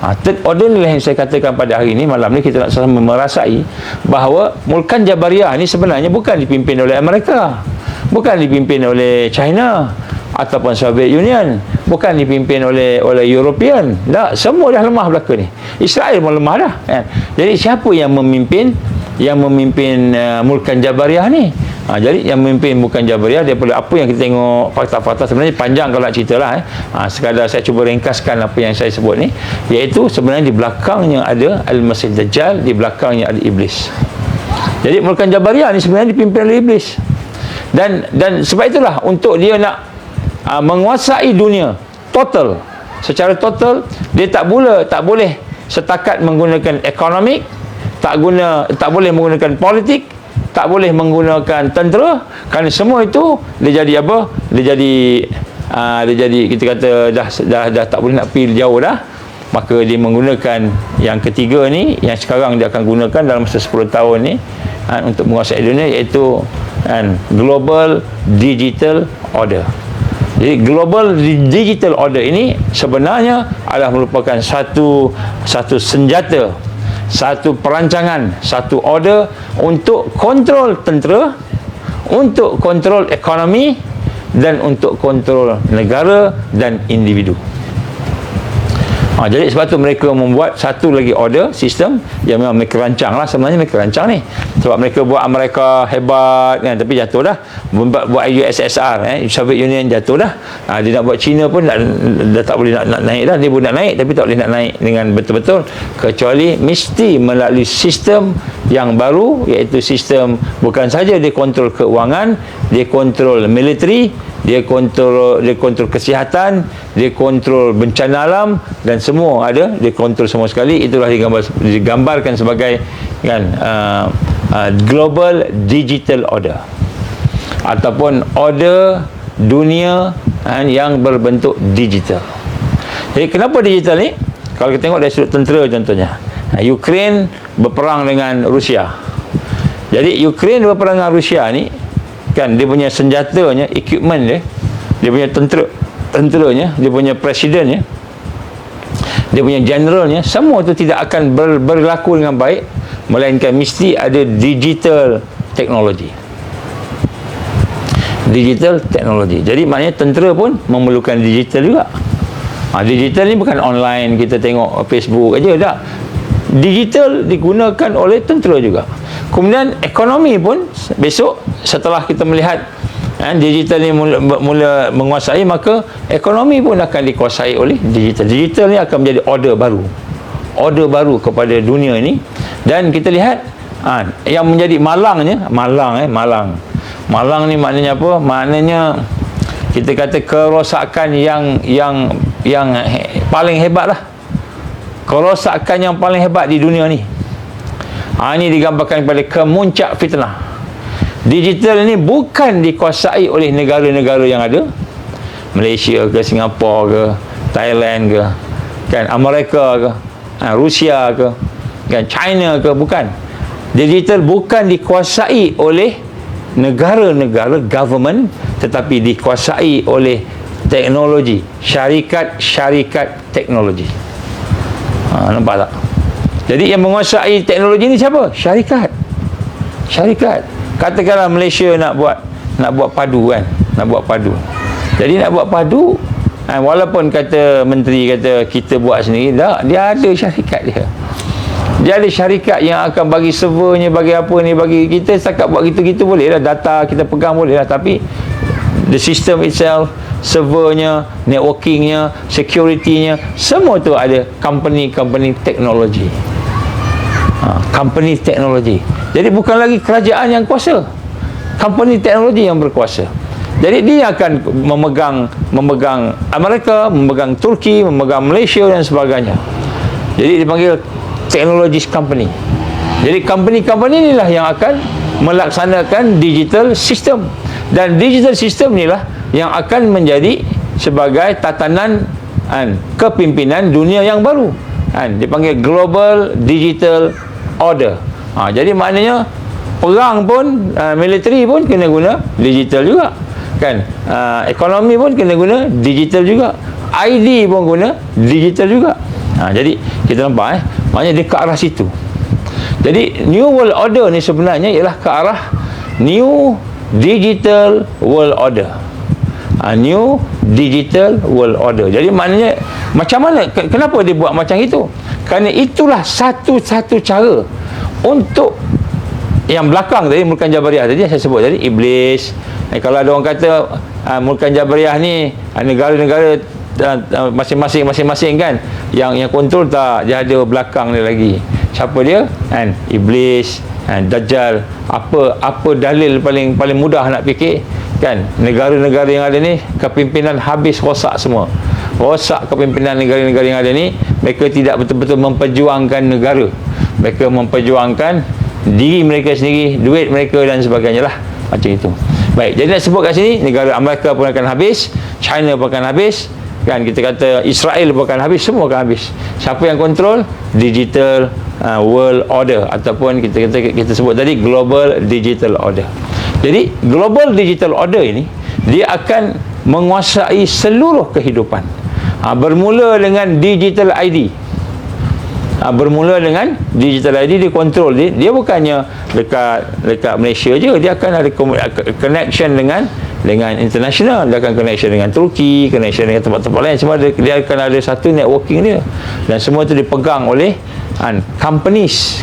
Third order ni lah yang saya katakan pada hari ini, malam ni kita nak sama merasai bahawa Mulkan Jabariyah ni sebenarnya bukan dipimpin oleh Amerika, bukan dipimpin oleh China ataupun Soviet Union, bukan dipimpin oleh European. Tak, semua dah lemah belaka ni. Israel pun lemah dah kan? Jadi siapa yang memimpin Mulkan Jabariyah ni? Jadi yang memimpin Mulkan Jabariyah daripada apa yang kita tengok fakta-fakta, sebenarnya panjang kalau nak cerita lah sekadar saya cuba ringkaskan apa yang saya sebut ni, iaitu sebenarnya di belakangnya ada Al-Masih Dajjal, di belakangnya ada Iblis. Jadi Mulkan Jabariyah ni sebenarnya dipimpin oleh Iblis. Dan sebab itulah untuk dia nak menguasai dunia secara total, dia tak boleh setakat menggunakan ekonomi, tak boleh menggunakan politik, tak boleh menggunakan tentera, kerana semua itu dia jadi apa? Dia jadi kita kata dah tak boleh nak pergi jauh dah. Maka dia menggunakan yang ketiga ni, yang sekarang dia akan gunakan dalam masa 10 tahun ni untuk menguasai dunia, iaitu Global Digital Order. Jadi Global Digital Order ini sebenarnya adalah merupakan satu senjata, satu perancangan, satu order untuk kontrol tentera, untuk kontrol ekonomi dan untuk kontrol negara dan individu. Jadi sebab tu mereka membuat satu lagi order sistem yang memang mereka rancang lah, sebenarnya mereka rancang ni sebab mereka buat Amerika hebat kan, tapi jatuh dah. Buat USSR Soviet Union jatuh dah. Dia nak buat China pun dah tak boleh nak naik dah. Dia pun nak naik tapi tak boleh nak naik dengan betul-betul, kecuali mesti melalui sistem yang baru, iaitu sistem bukan saja dia kontrol keuangan, dia kontrol militeri, dia kontrol kesihatan, dia kontrol bencana alam, dan semua ada, dia kontrol semua sekali. Itulah digambarkan sebagai kan global digital order ataupun order dunia yang berbentuk digital. Jadi kenapa digital ni? Kalau kita tengok dari sudut tentera contohnya, Ukraine berperang dengan Rusia. Jadi Ukraine berperang dengan Rusia ni kan, dia punya senjatanya, equipment dia punya tenteranya, dia punya presidennya, dia punya generalnya, semua tu tidak akan berlaku dengan baik melainkan mesti ada digital teknologi. Digital teknologi. Jadi maknanya tentera pun memerlukan digital juga. Digital ni bukan online kita tengok Facebook aja, tak. Digital digunakan oleh tentera juga. Kemudian ekonomi pun besok setelah kita melihat digital ni mula menguasai, maka ekonomi pun akan dikuasai oleh digital. Digital ni akan menjadi order baru kepada dunia ini. Dan kita lihat yang menjadi malangnya, malang ni maknanya apa? Maknanya kita kata kerosakan yang paling hebat lah. Kerosakan yang paling hebat di dunia ni. Ini digambarkan kepada kemuncak fitnah. Digital ni bukan dikuasai oleh negara-negara yang ada, Malaysia ke, Singapura ke, Thailand ke, kan, Amerika ke, Rusia ke, kan, China ke, bukan. Digital bukan dikuasai oleh negara-negara government, tetapi dikuasai oleh teknologi, syarikat teknologi. Nampak tak? Jadi yang menguasai teknologi ni siapa? Syarikat. Katakanlah Malaysia nak buat padu kan, nak buat padu. Jadi nak buat padu, walaupun kata menteri kata kita buat sendiri, tak, dia ada syarikat dia. Dia ada syarikat yang akan bagi servernya, bagi apa ni, bagi kita setakat buat gitu-gitu boleh lah, data kita pegang boleh lah, tapi the system itself, servernya, networkingnya, securitynya, semua tu ada company teknologi. Company teknologi. Jadi bukan lagi kerajaan yang kuasa, company teknologi yang berkuasa. Jadi dia akan memegang Amerika, memegang Turki, memegang Malaysia dan sebagainya. Jadi dipanggil technology company. Jadi company inilah yang akan melaksanakan digital system, dan digital system inilah yang akan menjadi sebagai tatanan kepimpinan dunia yang baru. Dipanggil global digital order. Jadi maknanya perang pun, militeri pun kena guna digital juga, kan. Ekonomi pun kena guna digital juga, ID pun guna digital juga. Jadi kita nampak maknanya dia ke arah situ. Jadi New World Order ni sebenarnya ialah ke arah New Digital World Order. New Digital World Order. Jadi maknanya macam mana, kenapa dia buat macam itu? Kerana itulah satu-satu cara untuk yang belakang tadi, Mulkan Jabariyah tadi saya sebut tadi, iblis. Kalau ada orang kata Mulkan Jabariyah ni negara-negara masing-masing kan yang kontrol, tak, dia ada belakang dia lagi. Siapa dia? Iblis, Dajjal. Apa dalil paling mudah nak fikir, kan? Negara-negara yang ada ni kepimpinan habis, rosak semua. Rosak kepimpinan negara-negara yang ada ni. Mereka tidak betul-betul memperjuangkan negara. Mereka memperjuangkan diri mereka sendiri, duit mereka dan sebagainya lah. Macam itu. Baik, jadi nak sebut kat sini, negara Amerika pun akan habis, China pun akan habis, kan, kita kata Israel pun akan habis, semua akan habis. Siapa yang kontrol? Digital world order, ataupun kita sebut tadi global digital order. Jadi global digital order ini dia akan menguasai seluruh kehidupan. Bermula dengan digital ID. Bermula dengan digital ID, dia kontrol dia bukannya dekat Malaysia je, dia akan ada connection dengan dengan international. Dia akan connection dengan Turki, connection dengan tempat-tempat lain. Semua dia akan ada satu networking dia, dan semua itu dipegang oleh companies,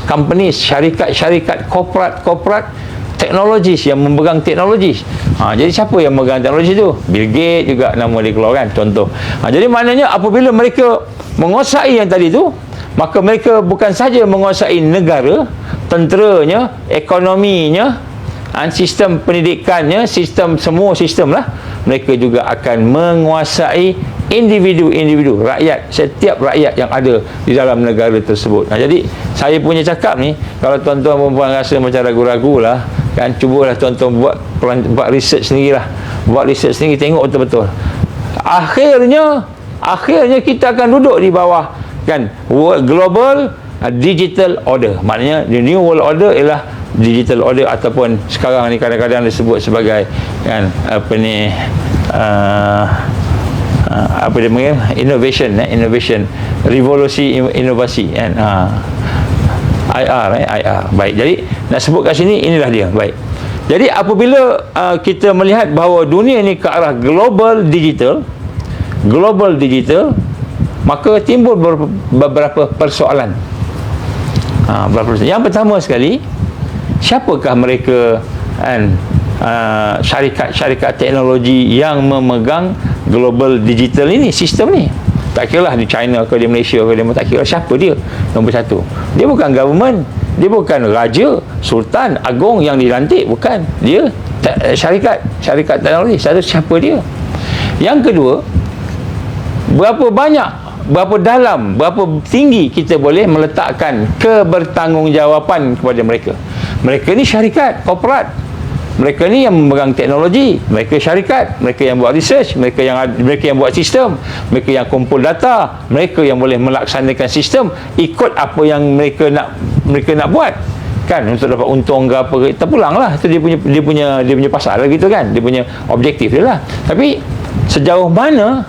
syarikat-syarikat, korporat teknologis yang memegang teknologi. Jadi siapa yang memegang teknologi tu? Bill Gates juga nama dia keluar kan, contoh. Jadi maknanya apabila mereka menguasai yang tadi tu, maka mereka bukan saja menguasai negara, tenteranya, ekonominya, sistem pendidikannya, semua sistem lah. Mereka juga akan menguasai individu-individu, rakyat, setiap rakyat yang ada di dalam negara tersebut. Jadi saya punya cakap ni, kalau tuan-tuan perempuan rasa macam ragu-ragu lah kan, cubalah tuan-tuan buat research sendirilah. Buat research sendiri, tengok betul-betul. Akhirnya kita akan duduk di bawah kan global digital order. Maknanya the new world order ialah digital order, ataupun sekarang ni kadang-kadang disebut sebagai kan apa dia panggil, innovation, revolusi inovasi kan, IR. Baik, jadi nak sebut kat sini, inilah dia. Baik, jadi apabila kita melihat bahawa dunia ni ke arah global digital, maka timbul beberapa persoalan. Yang pertama sekali, siapakah mereka kan, syarikat teknologi yang memegang global digital ini, sistem ni? Tak kira lah di China ke di Malaysia ke, tak kira siapa dia. Nombor satu, dia bukan government, dia bukan raja, sultan, agung yang dilantik, bukan. Dia syarikat teknologi. Satu, siapa dia? Yang kedua, berapa banyak, berapa dalam, berapa tinggi kita boleh meletakkan kebertanggungjawapan kepada mereka. Mereka ni syarikat, korporat. Mereka ni yang memegang teknologi, mereka syarikat, mereka yang buat research, mereka yang buat sistem, mereka yang kumpul data, mereka yang boleh melaksanakan sistem ikut apa yang mereka nak buat kan, untuk dapat untung ke apa ke, terpulanglah, itu dia punya pasal lah gitu kan, dia punya objektif dia lah. Tapi sejauh mana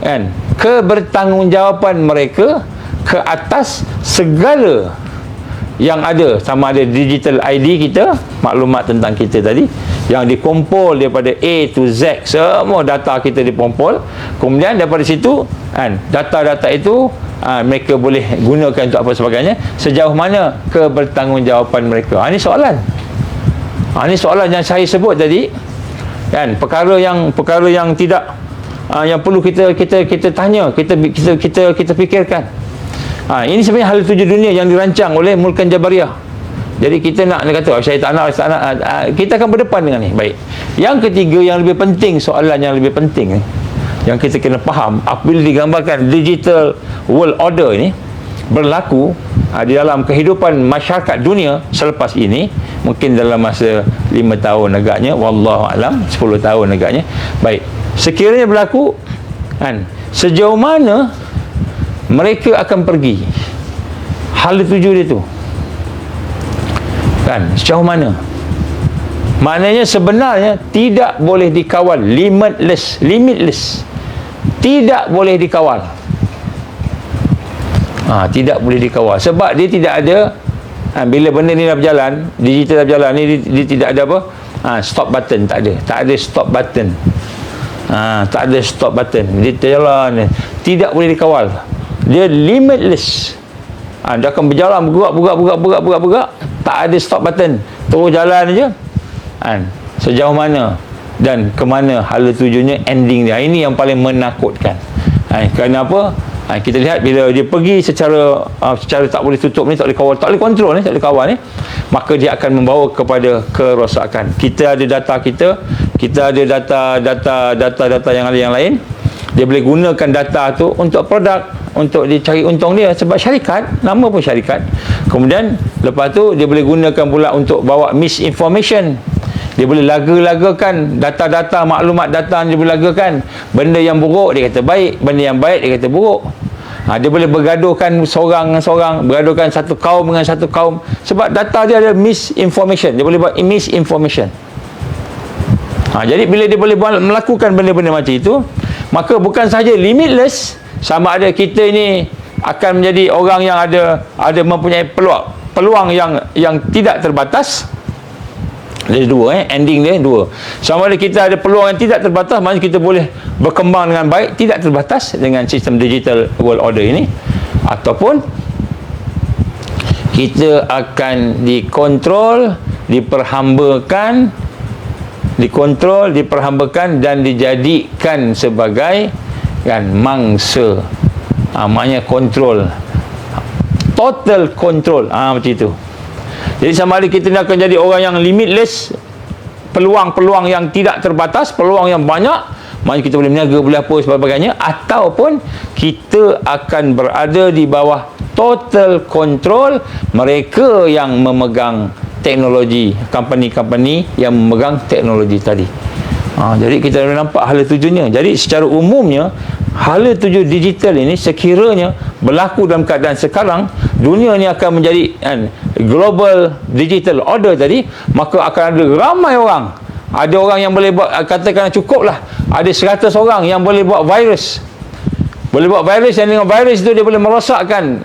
kan kebertanggungjawaban mereka ke atas segala yang ada, sama ada digital ID kita, maklumat tentang kita tadi yang dikumpul daripada A to Z, semua data kita dikumpul, kemudian daripada situ kan, data-data itu mereka boleh gunakan untuk apa sebagainya, sejauh mana kebertanggungjawaban mereka. Ini soalan. Ini soalan yang saya sebut tadi kan, perkara yang tidak yang perlu kita tanya, kita fikirkan. Ini sebenarnya hal tuju dunia yang dirancang oleh Mulkan Jabariyah. Jadi kita nak kata saya tak nak, kita akan berdepan dengan ni. Baik. Yang ketiga yang lebih penting, soalan yang lebih penting ni, yang kita kena faham apabila digambarkan digital world order ni berlaku di dalam kehidupan masyarakat dunia selepas ini, mungkin dalam masa 5 tahun agaknya, wallahu alam, 10 tahun agaknya. Baik. Sekiranya berlaku kan, sejauh mana mereka akan pergi, hal tuju dia tu kan, sejauh mana? Maknanya sebenarnya tidak boleh dikawal, limitless, tidak boleh dikawal. Tidak boleh dikawal sebab dia tidak ada bila benda ni dah berjalan, digital dah berjalan ni, dia tidak ada apa, stop button, tak ada stop button. Tak ada stop button, dia terjalan, tidak boleh dikawal, dia limitless. Dia akan berjalan bergerak, tak ada stop button, terus jalan aja sejauh mana dan ke mana hala tujuannya, ending dia. Ini yang paling menakutkan. Kerana apa? Kita lihat bila dia pergi secara tak boleh tutup ni, tak boleh kawal, tak boleh kontrol ni, tak boleh kawal ni, maka dia akan membawa kepada kerosakan. Kita ada data kita ada data yang lain. Dia boleh gunakan data tu untuk produk, untuk dia cari untung dia, sebab syarikat, nama pun syarikat. Kemudian lepas tu dia boleh gunakan pula untuk bawa misinformation. Dia boleh laga-lagakan data-data, maklumat data dia boleh lagakan. Benda yang buruk dia kata baik, benda yang baik dia kata buruk. Dia boleh bergaduhkan seorang dengan seorang, bergaduhkan satu kaum dengan satu kaum, sebab data dia ada misinformation. Dia boleh buat misinformation. Jadi bila dia boleh melakukan benda-benda macam itu, maka bukan sahaja limitless, sama ada kita ini akan menjadi orang yang ada mempunyai peluang yang tidak terbatas, Jadi dua, ending dia dua. Sama ada kita ada peluang yang tidak terbatas, maknanya kita boleh berkembang dengan baik, tidak terbatas dengan sistem digital world order ini, ataupun kita akan dikontrol, diperhambakan dan dijadikan sebagai mangsa. Maknanya kontrol, total control, macam itu. Jadi sama ada kita akan jadi orang yang limitless, peluang-peluang yang tidak terbatas, peluang yang banyak, maknanya kita boleh berniaga, boleh apa sebagainya, ataupun kita akan berada di bawah total control mereka yang memegang teknologi, company-company yang memegang teknologi tadi. Jadi kita nampak hala tujunya. Jadi secara umumnya hala tuju digital ini sekiranya berlaku dalam keadaan sekarang, dunia ni akan menjadi global digital order tadi, maka akan ada ramai orang. Ada orang yang boleh buat, katakan cukuplah ada 100 orang yang boleh buat virus. Boleh buat virus, yang dengan virus itu dia boleh merosakkan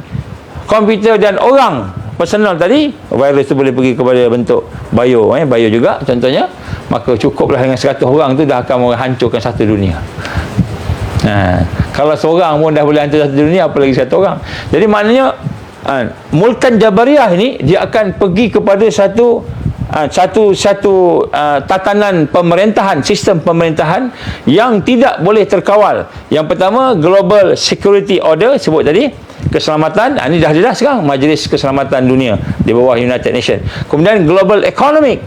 komputer dan orang personal tadi. Virus itu boleh pergi kepada bentuk bio juga contohnya. Maka cukuplah dengan 100 orang tu dah akan menghancurkan satu dunia. Kalau seorang pun dah boleh hancur satu dunia, apalagi 100 orang. Jadi maknanya Mulkan Jabariyah ini dia akan pergi kepada satu tatanan pemerintahan, sistem pemerintahan yang tidak boleh terkawal. Yang pertama, Global Security Order, sebut tadi, keselamatan. Ini dah jelas sekarang, Majlis Keselamatan Dunia di bawah United Nations. Kemudian Global Economic,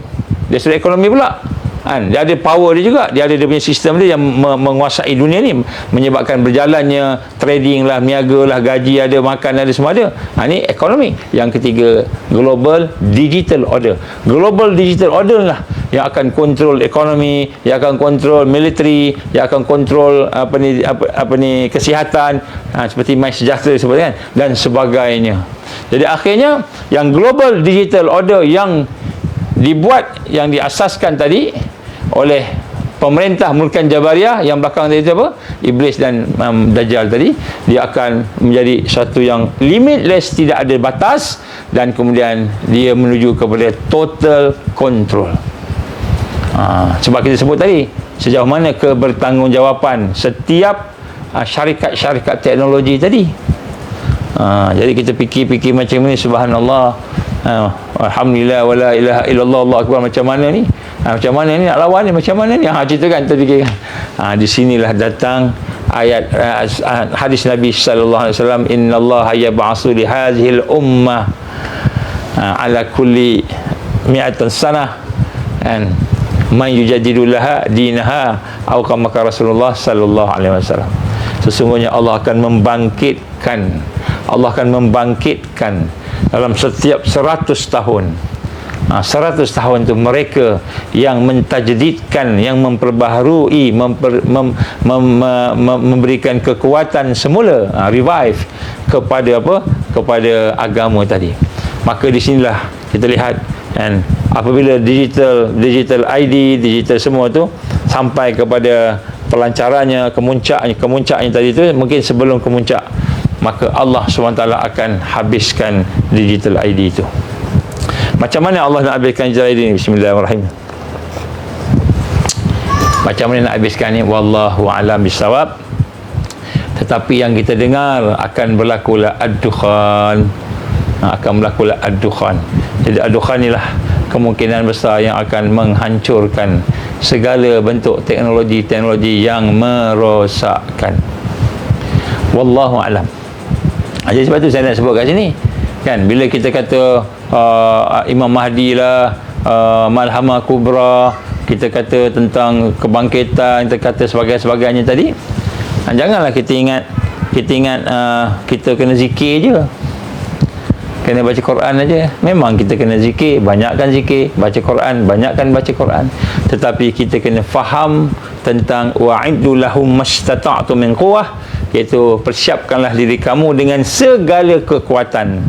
dia sudah ekonomi pula. Dia ada power dia juga, dia ada dia punya sistem dia yang menguasai dunia ni, menyebabkan berjalannya trading lah, niaga lah, gaji ada, makan ada, semua ada. Ni ekonomi. Yang ketiga, Global Digital Order. Global Digital Order lah yang akan kontrol ekonomi, yang akan kontrol military, yang akan kontrol apa ni kesihatan, seperti MySejahtera sebagainya dan sebagainya. Jadi akhirnya yang Global Digital Order yang dibuat, yang diasaskan tadi oleh pemerintah Mulkan Jabariyah, yang belakang tadi itu apa? Iblis dan Dajjal tadi, dia akan menjadi satu yang limitless, tidak ada batas, dan kemudian dia menuju kepada total control. Sebab kita sebut tadi, sejauh mana kebertanggungjawaban setiap syarikat-syarikat teknologi tadi. Jadi kita fikir-fikir macam ni, subhanallah, alhamdulillah, wala ilaha illallah, Allah akbar, macam mana ni? Macam mana ni nak lawan ni? Macam mana ni? Cerita kan, terfikir kan. Di sinilah datang ayat hadis Nabi sallallahu alaihi wasallam, innallaha yab'atsu li hadhil ummah ala kulli mi'atan sanah an man yujadidu laha dinaha aw kama Rasulullah sallallahu alaihi wasallam. Sesungguhnya Allah akan membangkitkan dalam setiap 100 tahun. 100 tahun itu mereka yang mentajdidkan, yang memperbaharui, memberikan kekuatan semula, revive kepada apa? Kepada agama tadi. Maka di sinilah kita lihat, dan apabila digital ID, digital semua tu sampai kepada pelancarannya, kemuncaknya tadi tu, mungkin sebelum kemuncak, maka Allah SWT akan habiskan digital ID itu. Macam mana Allah nak habiskan digital ID ni? Bismillahirrahmanirrahim. Macam mana nak habiskan ni? Wallahu a'lam bissawab. Tetapi yang kita dengar akan berlakulah ad-dukhan. Jadi ad-dukhan inilah kemungkinan besar yang akan menghancurkan segala bentuk teknologi yang merosakkan. Wallahu a'lam. Jadi sebab tu saya nak sebut kat sini kan, bila kita kata Imam Mahdi lah, Malhamah Kubra, kita kata tentang kebangkitan, kita kata sebagainya tadi, janganlah kita ingat kita kena zikir je, kena baca Quran aja. Memang kita kena zikir, banyakkan zikir, baca Quran, banyakkan baca Quran, tetapi kita kena faham tentang wa'iddu lahum mastata'tu min quwwah, iaitu persiapkanlah diri kamu dengan segala kekuatan.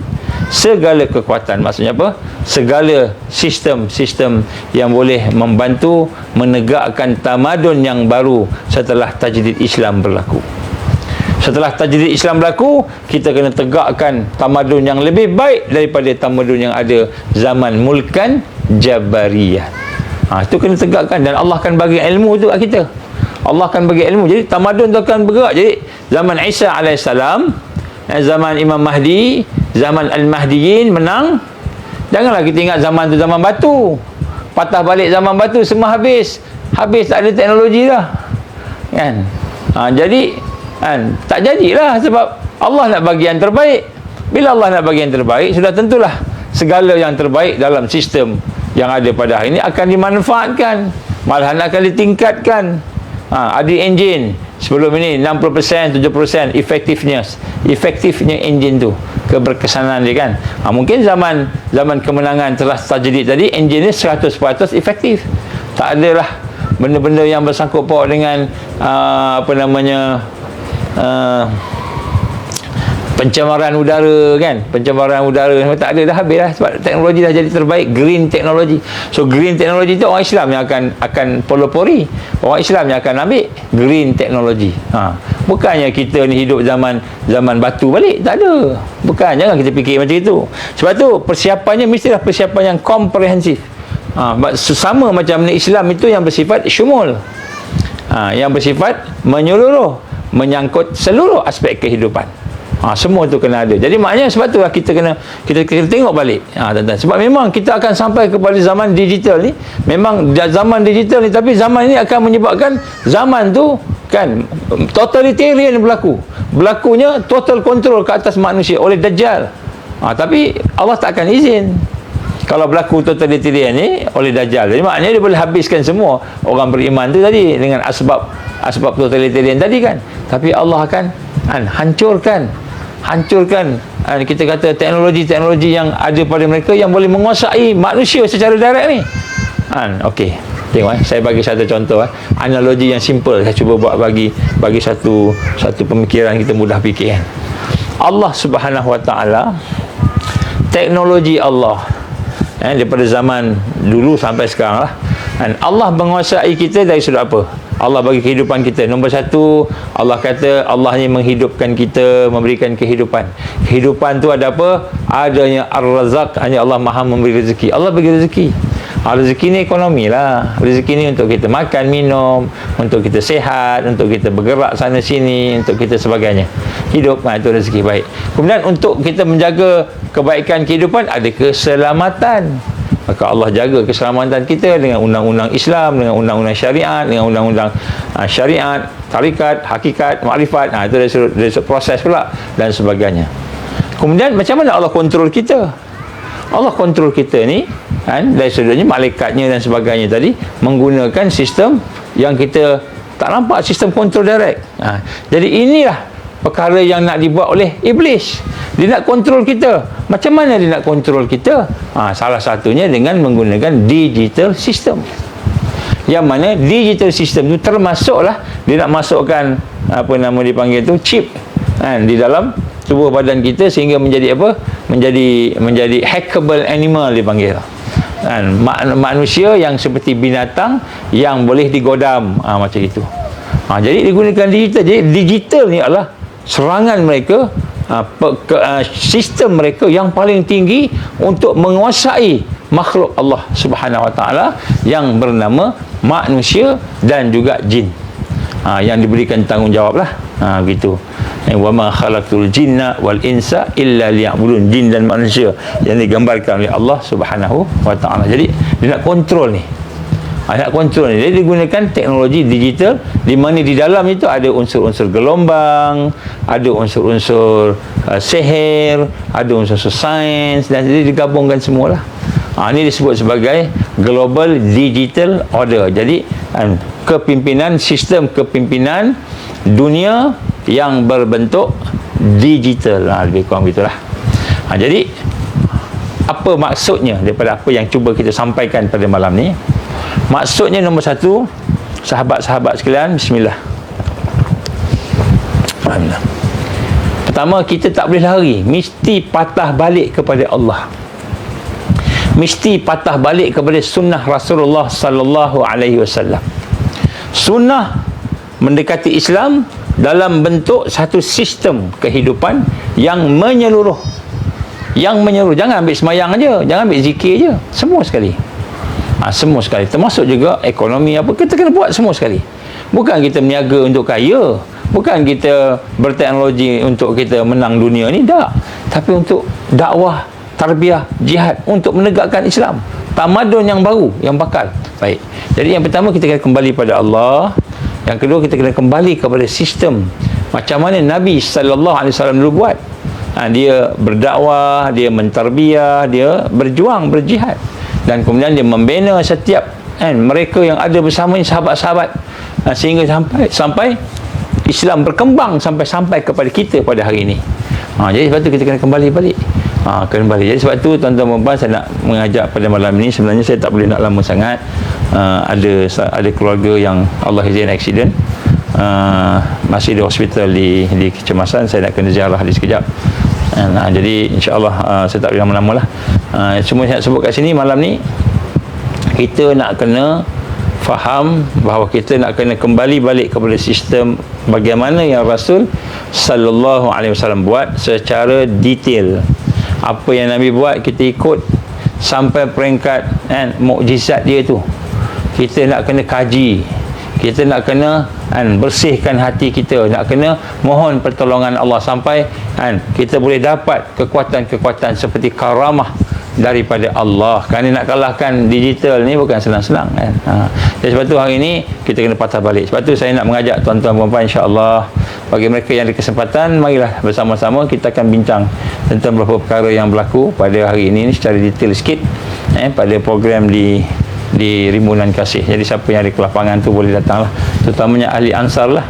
Maksudnya apa? Segala sistem yang boleh membantu menegakkan tamadun yang baru setelah tajdid Islam berlaku. Setelah tajdid Islam berlaku, kita kena tegakkan tamadun yang lebih baik daripada tamadun yang ada zaman Mulkan Jabariyah. Itu kena tegakkan, dan Allah akan bagi ilmu tu kat kita. Allah akan bagi ilmu. Jadi tamadun tu akan bergerak. Jadi zaman Isa AS, zaman Imam Mahdi, zaman Al-Mahdiyin menang. Janganlah kita ingat zaman tu zaman batu. Patah balik zaman batu, semua habis. Habis, tak ada teknologi dah. Kan? Jadi tak jadilah, sebab Allah nak bagi yang terbaik. Bila Allah nak bagi yang terbaik, sudah tentulah segala yang terbaik dalam sistem yang ada pada hari ini akan dimanfaatkan, malahan akan ditingkatkan. Ada enjin sebelum ini 60%, 70% efektifnya enjin tu, keberkesanan dia kan. Mungkin zaman kemenangan telah terjadi tadi, enjin ni 100% efektif. Tak adalah benda-benda yang bersangkut paut dengan pencemaran udara kan, pencemaran udara semua tak ada, dah habis lah, sebab teknologi dah jadi terbaik, green teknologi. So green teknologi tu orang Islam yang akan pelopori, orang Islam yang akan ambil green teknologi. Bukannya kita ni hidup zaman batu balik, tak ada. Bukan, jangan kita fikir macam itu. Sebab tu persiapannya mestilah persiapan yang komprehensif. Sama macam Islam itu yang bersifat syumul, yang bersifat menyeluruh, menyangkut seluruh aspek kehidupan. Semua tu kena ada. Jadi maknanya sebab tu lah kita kena tengok balik. Tuan-tuan. Sebab memang kita akan sampai kepada zaman digital ni. Memang zaman digital ni, tapi zaman ini akan menyebabkan zaman tu kan totalitarian berlaku. Berlakunya total control ke atas manusia oleh Dajjal. Tapi Allah tak akan izin kalau berlaku totalitarian ni oleh Dajjal. Jadi maknanya dia boleh habiskan semua orang beriman tu tadi dengan asbab totalitarian tadi kan. Tapi Allah akan hancurkan kita kata teknologi yang ada pada mereka yang boleh menguasai manusia secara direct ni. Okey, tengok saya bagi satu contoh analogi yang simple, saya cuba buat bagi satu pemikiran kita mudah fikir kan. Allah Subhanahu Wa Taala, teknologi Allah daripada zaman dulu sampai sekarang lah, Allah menguasai kita dari sudut apa? Allah bagi kehidupan kita. Nombor satu, Allah kata Allah ni menghidupkan kita, memberikan kehidupan. Kehidupan tu ada apa? Adanya Ar-Razak, hanya Allah Maha memberi rezeki. Allah bagi rezeki. Rezeki ni ekonomi lah. Rezeki ni untuk kita makan, minum, untuk kita sehat, untuk kita bergerak sana sini, untuk kita sebagainya. Hidup, itu rezeki baik. Kemudian untuk kita menjaga kebaikan kehidupan, ada keselamatan. Maka Allah jaga keselamatan kita dengan undang-undang Islam, dengan undang-undang syariat, dengan undang-undang syariat, tarikat, hakikat, makrifat. Itu dari proses pula dan sebagainya. Kemudian macam mana Allah kontrol kita? Allah kontrol kita ni dari sudutnya malaikatnya dan sebagainya tadi menggunakan sistem yang kita tak nampak, sistem kontrol direct. Jadi inilah perkara yang nak dibuat oleh iblis. Dia nak kontrol kita. Macam mana dia nak kontrol kita? Salah satunya dengan menggunakan digital system. Yang mana digital system tu termasuklah dia nak masukkan dipanggil tu chip di dalam tubuh badan kita sehingga menjadi apa? Menjadi hackable animal dipanggil. Manusia yang seperti binatang yang boleh digodam, macam itu. Jadi digunakan digital. Jadi digital ni adalah serangan mereka, sistem mereka yang paling tinggi untuk menguasai makhluk Allah Subhanahu Wa Taala yang bernama manusia dan juga jin, yang diberikan tanggungjawab lah, gitu. Wa ma khalaqtul jinna wal insa illa liya'budun. Jin dan manusia yang digambarkan oleh Allah Subhanahu Wa Taala. Jadi dia nak kontrol ni. Nak kontrol ni. Dia digunakan teknologi digital di mana di dalam itu ada unsur-unsur gelombang, ada unsur-unsur sihir, ada unsur-unsur sains, dan jadi digabungkan semualah. Ini disebut sebagai Global Digital Order. Jadi sistem kepimpinan dunia yang berbentuk digital. Lebih kurang begitulah. Jadi apa maksudnya daripada apa yang cuba kita sampaikan pada malam ni? Maksudnya nombor satu, sahabat-sahabat sekalian, bismillah. Alhamdulillah. Pertama, kita tak boleh lari, mesti patah balik kepada Allah. Mesti patah balik kepada sunnah Rasulullah sallallahu alaihi wasallam. Sunnah mendekati Islam dalam bentuk satu sistem kehidupan yang menyeluruh. Jangan ambil semayang aja, jangan ambil zikir aja, semua sekali. Semua sekali, termasuk juga ekonomi apa, kita kena buat semua sekali. Bukan kita meniaga untuk kaya, bukan kita berteknologi untuk kita menang dunia ni, tak. Tapi untuk dakwah, tarbiyah, jihad, untuk menegakkan Islam, tamadun yang baru, yang bakal. Baik. Jadi yang pertama, kita kena kembali pada Allah. Yang kedua, kita kena kembali kepada sistem macam mana Nabi sallallahu alaihi wasallam dulu buat. Dia berdakwah, dia mentarbiyah, dia berjuang, berjihad, dan kemudian dia membina setiap mereka yang ada bersamanya, sahabat-sahabat, sehingga sampai Islam berkembang sampai kepada kita pada hari ini. Jadi sebab tu kita kena kembali balik. Jadi sebab tu tuan-tuan dan puan, saya nak mengajak pada malam ini. Sebenarnya saya tak boleh nak lama sangat. Ada keluarga yang Allah izin aksiden, masih di hospital di kecemasan. Saya nak kena ziarah di sekejap. Jadi insya-Allah saya tak boleh lama-lama lah. Cuma saya nak sebut kat sini malam ni, kita nak kena faham bahawa kita nak kena kembali balik kepada sistem bagaimana yang Rasul sallallahu alaihi wasallam buat secara detail. Apa yang Nabi buat kita ikut sampai peringkat mukjizat dia tu. Kita nak kena kaji, kita nak kena bersihkan hati kita, nak kena mohon pertolongan Allah sampai kita boleh dapat kekuatan-kekuatan seperti karamah daripada Allah. Kerana nak kalahkan digital ni bukan senang-senang kan. Jadi sebab tu hari ni kita kena patah balik. Sebab tu saya nak mengajak tuan-tuan dan puan, insya-Allah bagi mereka yang ada kesempatan, marilah bersama-sama kita akan bincang tentang beberapa perkara yang berlaku pada hari ini secara detail sikit pada program di Rimbunan Kasih. Jadi siapa yang ada ke lapangan tu boleh datanglah, terutamanya ahli Ansar lah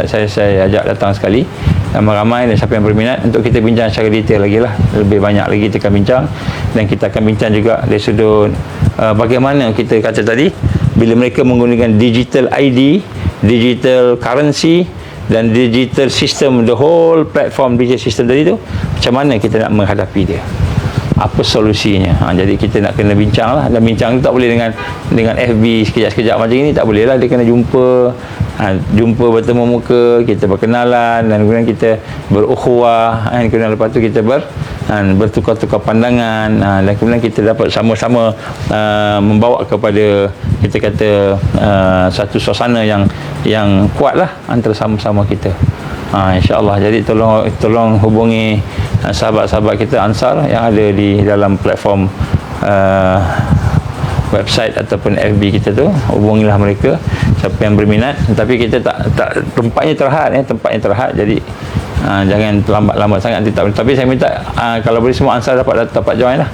saya ajak datang sekali, ramai-ramai, dan siapa yang berminat untuk kita bincang secara detail lagi lah, lebih banyak lagi kita akan bincang. Dan kita akan bincang juga dari sudut bagaimana kita kata tadi, bila mereka menggunakan digital ID, digital currency dan digital system, the whole platform digital system tadi tu, macam mana kita nak menghadapi dia, apa solusinya. Jadi kita nak kena bincang lah. Dan bincang tu tak boleh dengan FB sekejap-sekejap macam ini, tak boleh lah. Dia kena jumpa bertemu muka, kita berkenalan, dan kemudian kita berukhuwah, kemudian lepas tu kita bertukar-tukar pandangan, dan kemudian kita dapat sama-sama membawa kepada, kita kata, satu suasana yang kuat lah antara sama-sama kita. InsyaAllah. Jadi tolong hubungi sahabat-sahabat kita Ansar yang ada di dalam platform website ataupun FB kita tu. Hubungilah mereka siapa yang berminat. Tapi kita tak tempatnya terhad, jadi jangan lambat-lambat sangat nanti tak. Tapi saya minta kalau boleh semua Ansar dapat join lah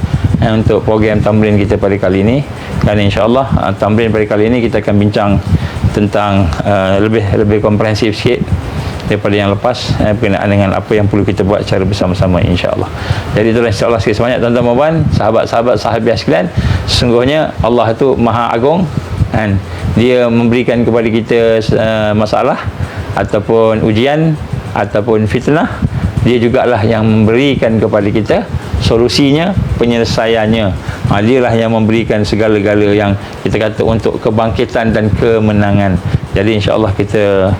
untuk program Tamrin kita pada kali ini. Dan insyaAllah Tamrin pada kali ini kita akan bincang tentang lebih komprehensif sikit daripada yang lepas, berkenaan dengan apa yang perlu kita buat secara bersama-sama, insya-Allah. Jadi itulah, insya-Allah, sekali sebanyak tuan-tuan dan puan, sahabat-sahabat sahabiah sekalian, sesungguhnya Allah itu Maha Agung, dan Dia memberikan kepada kita masalah ataupun ujian ataupun fitnah. Dia jugalah yang memberikan kepada kita solusinya, penyelesaiannya. Dialah yang memberikan segala-gala yang kita kata untuk kebangkitan dan kemenangan. Jadi insya-Allah kita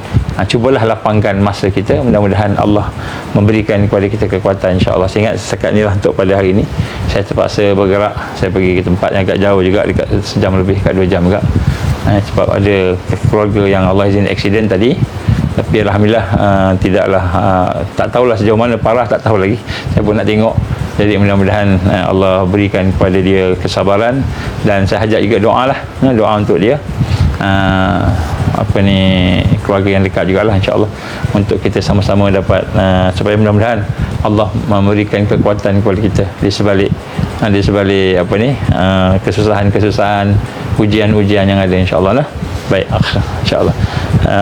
cubalah lapangkan masa kita. Mudah-mudahan Allah memberikan kepada kita kekuatan, insya-Allah. Saya ingat setakat inilah untuk pada hari ini. Saya terpaksa bergerak, saya pergi ke tempat yang agak jauh juga, dekat sejam lebih, kat 2 jam juga, sebab ada keluarga yang Allah izin aksiden tadi. Tapi alhamdulillah tidaklah, tak tahulah sejauh mana parah, tak tahu lagi, saya pun nak tengok. Jadi mudah-mudahan Allah berikan kepada dia kesabaran, dan saya hajat juga doa untuk dia, keluarga yang dekat jugalah, insya-Allah, untuk kita sama-sama dapat supaya mudah-mudahan Allah memberikan kekuatan kepada kita di sebalik kesusahan-kesusahan, ujian-ujian yang ada, insya-Allah lah. Baik, insya-Allah.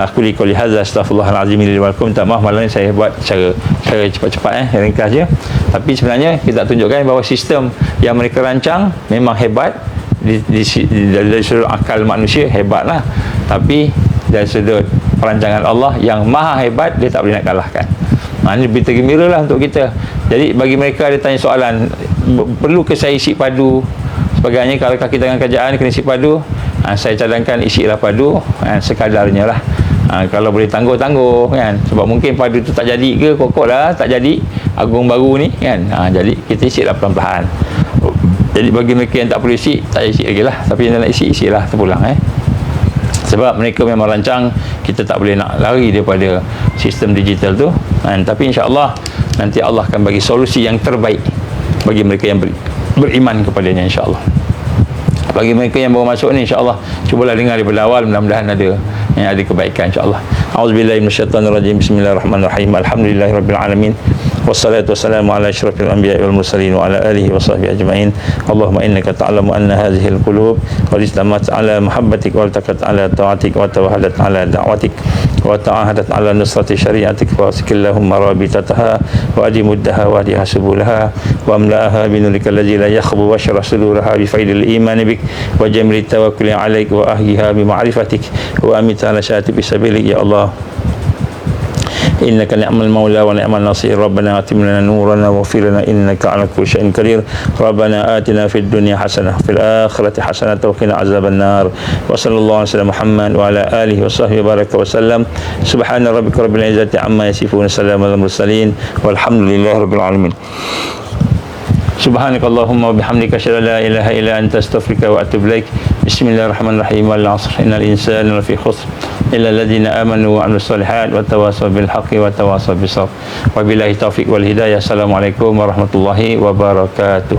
Aku liqauli hadza astaghfirullahalazim li wa lakum. Maaf malam ni saya buat secara cepat-cepat, ringkas je. Tapi sebenarnya kita tunjukkan bahawa sistem yang mereka rancang memang hebat dari sudut akal manusia, hebatlah. Tapi dari sudut perancangan Allah yang maha hebat, dia tak boleh nak kalahkan. Ini berita gembira lah untuk kita. Jadi bagi mereka ada tanya soalan, perlu ke saya isi padu sebagainya? Kalau kita dengan kerjaan kena isi padu, saya cadangkan isilah padu sekadarnya lah. Kalau boleh tangguh kan, sebab mungkin padu tu tak jadi ke, kokok lah tak jadi, agung baru ni kan. Jadi kita isilah pelan-pelan. Jadi bagi mereka yang tak perlu isi, tak isi lagi lah. Tapi yang nak isi, isilah terpulang sebab mereka memang rancang, kita tak boleh nak lari daripada sistem digital tu. Tapi insya-Allah nanti Allah akan bagi solusi yang terbaik bagi mereka yang beriman kepadanya, insya-Allah. Bagi mereka yang baru masuk ni, insya-Allah cubalah dengar daripada awal, mudah-mudahan ada kebaikan, insya-Allah. A'udzubillahi minasyaitonirrajim. Bismillahirrahmanirrahim. Alhamdulillahirabbil alamin. Wassalatu wassalamu ala asyrafil anbiya'i wal mursalin wa ala alihi wa sahbihi ajma'in. Allahumma innaka ta'lamu anna hadhihi al-qulub qad istamat ala mahabbatik wa iltaqat ala ta'atik wa tawahadat ala da'watik wa ta'ahadat ala nusrati syari'atik wa sikillahumma rabitataha wa adimuddaha wa adiha subulaha wa amla'aha binurika alladhi la yakhbu wa syarah suduraha bi faidil iman bik wa jamri tawakkuli alaik wa ahliha bi ma'rifatik wa amit ala syati bi sabilik. Ya Allah, innaka ni'mal maula wa ni'mal nasir. Rabbana atim lana nurana waghfir lana innaka 'ala kulli syai'in qadir. Rabbana atina fid dunya hasanah fil akhirati hasanah wa qina azaban nar. Wa sallallahu alaihi wasallam Muhammad wa ala alihi wa sahbihi baraka wa sallam. Subhana rabbika rabbil izzati amma yasifun. Salamun alal mursalin walhamdulillahi rabbil alamin. Subhanakallahumma wa bihamdika asyhadu an la ilaha illa anta astaghfiruka wa atubu ilaik. Bismillahirrahmanirrahim. Wal 'asr innal insana lafi khusr illa alladziina aamanu wa 'amilus shalihaati wa tawassaw bil haqqi wa tawassaw bis sabr. Wabillahi taufiq wal hidayah. Assalamualaikum warahmatullahi wabarakatuh.